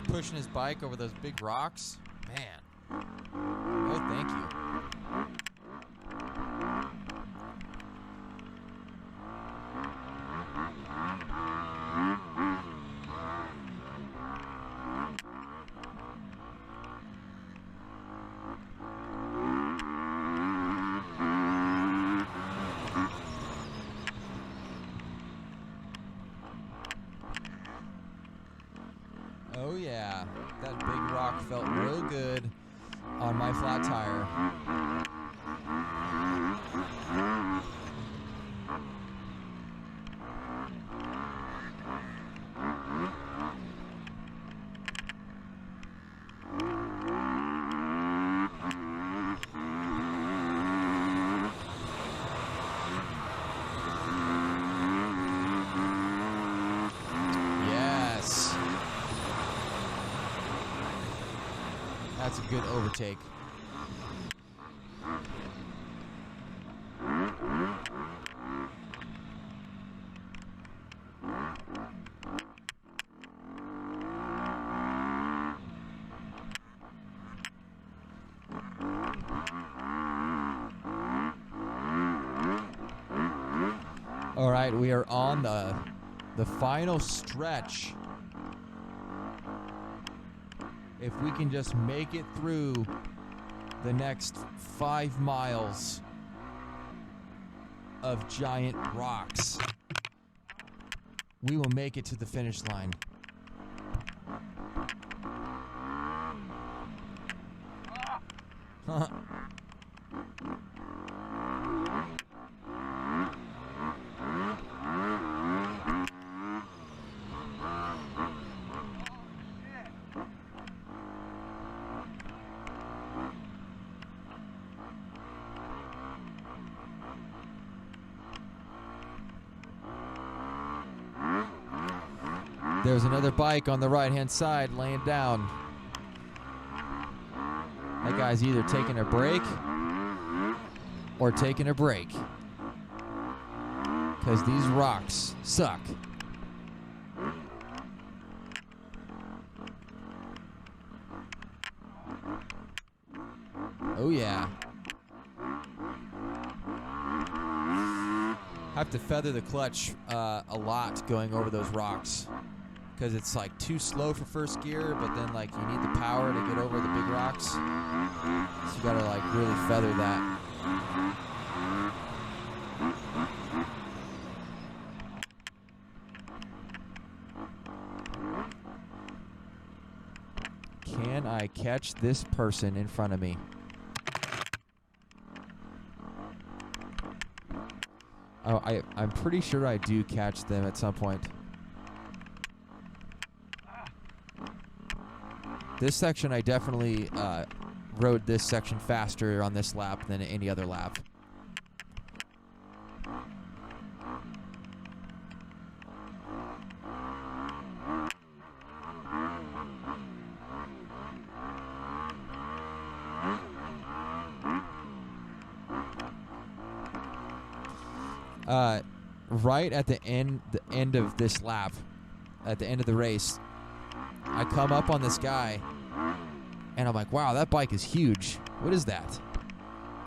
Pushing his bike over those big rocks. Man. No, thank you. That big rock felt real good on my flat tire. Yes. That's a good overtake. All right, we are on the final stretch. If we can just make it through the next 5 miles of giant rocks, we will make it to the finish line. There's another bike on the right-hand side laying down. That guy's either taking a break or taking a break, because these rocks suck. Oh yeah. Have to feather the clutch a lot going over those rocks, because it's like too slow for first gear, but then like you need the power to get over the big rocks. So you gotta like really feather that. Can I catch this person in front of me? Oh, I'm pretty sure I do catch them at some point. This section, I definitely rode this section faster on this lap than any other lap. Right at the end of this lap, at the end of the race, I come up on this guy, and I'm like, wow, that bike is huge. What is that?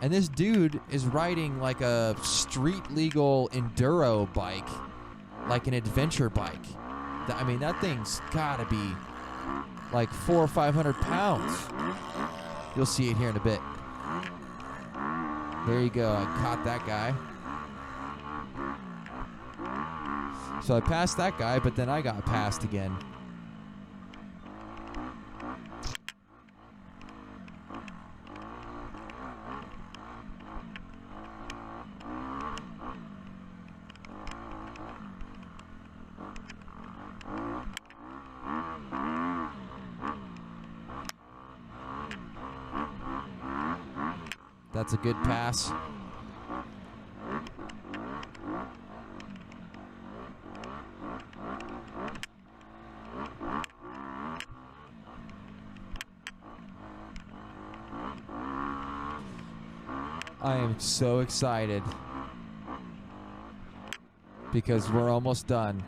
And this dude is riding like a street-legal enduro bike, like an adventure bike. I mean, that thing's gotta be like 400 or 500 pounds. You'll see it here in a bit. There you go. I caught that guy. So I passed that guy, but then I got passed again. That's a good pass. I am so excited because we're almost done.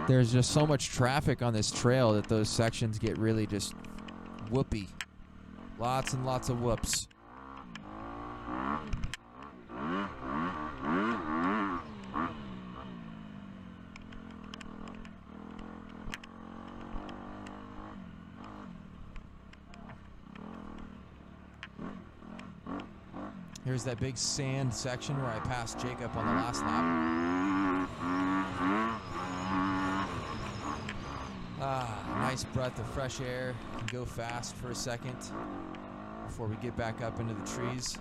There's just so much traffic on this trail that those sections get really just whoopy. Lots and lots of whoops. Here's that big sand section where I passed Jacob on the last lap. Nice breath of fresh air. Can go fast for a second before we get back up into the trees.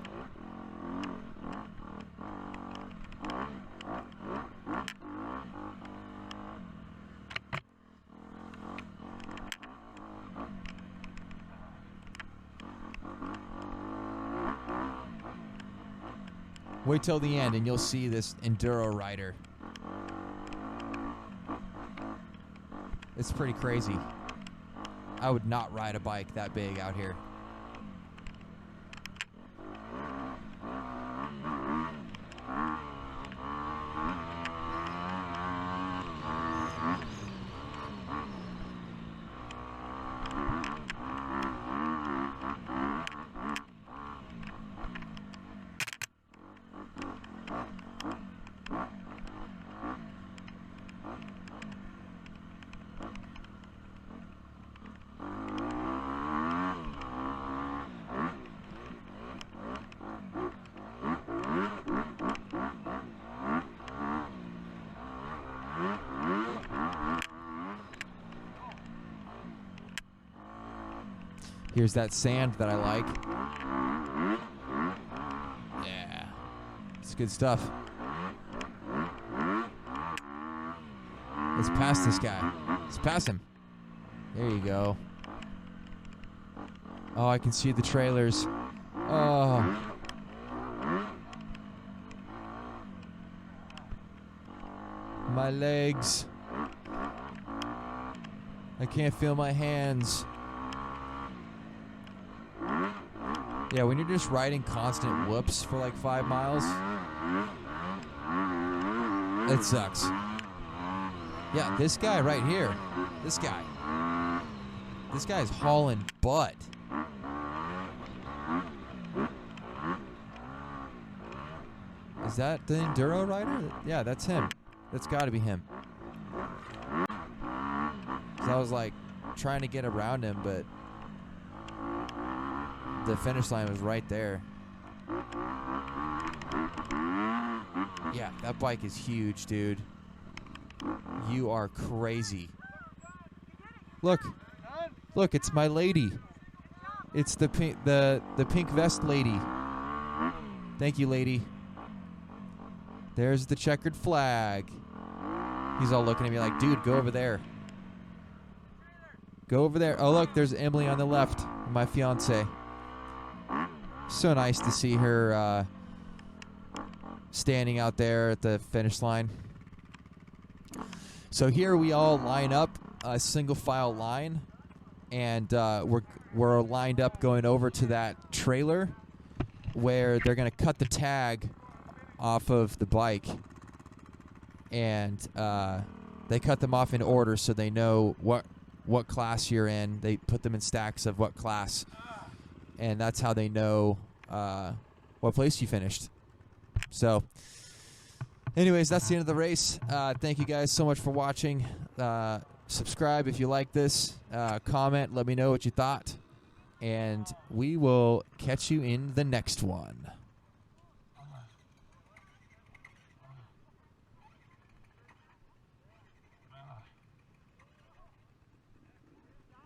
Wait till the end and you'll see this enduro rider. It's pretty crazy. I would not ride a bike that big out here. Here's that sand that I like. Yeah. It's good stuff. Let's pass this guy. Let's pass him. There you go. Oh, I can see the trailers. Oh. My legs. I can't feel my hands. Yeah, when you're just riding constant whoops for like 5 miles, it sucks. Yeah, this guy right here, this guy's hauling butt. Is that the enduro rider? Yeah, that's him. That's got to be him. 'Cause I was like trying to get around him, but the finish line was right there. Yeah, that bike is huge, dude. You are crazy. Look. Look, it's my lady. It's the pink vest lady. Thank you, lady. There's the checkered flag. He's all looking at me like, dude, go over there. Go over there. Oh, look, there's Emily on the left, my fiance. So nice to see her standing out there at the finish line. So here we all line up, a single file line, and we're lined up going over to that trailer where they're going to cut the tag off of the bike, and they cut them off in order so they know what class you're in. They put them in stacks of what class, and that's how they know what place you finished. So anyways, that's the end of the race. Thank you guys so much for watching. Subscribe if you like this. Comment, let me know what you thought, and we will catch you in the next one.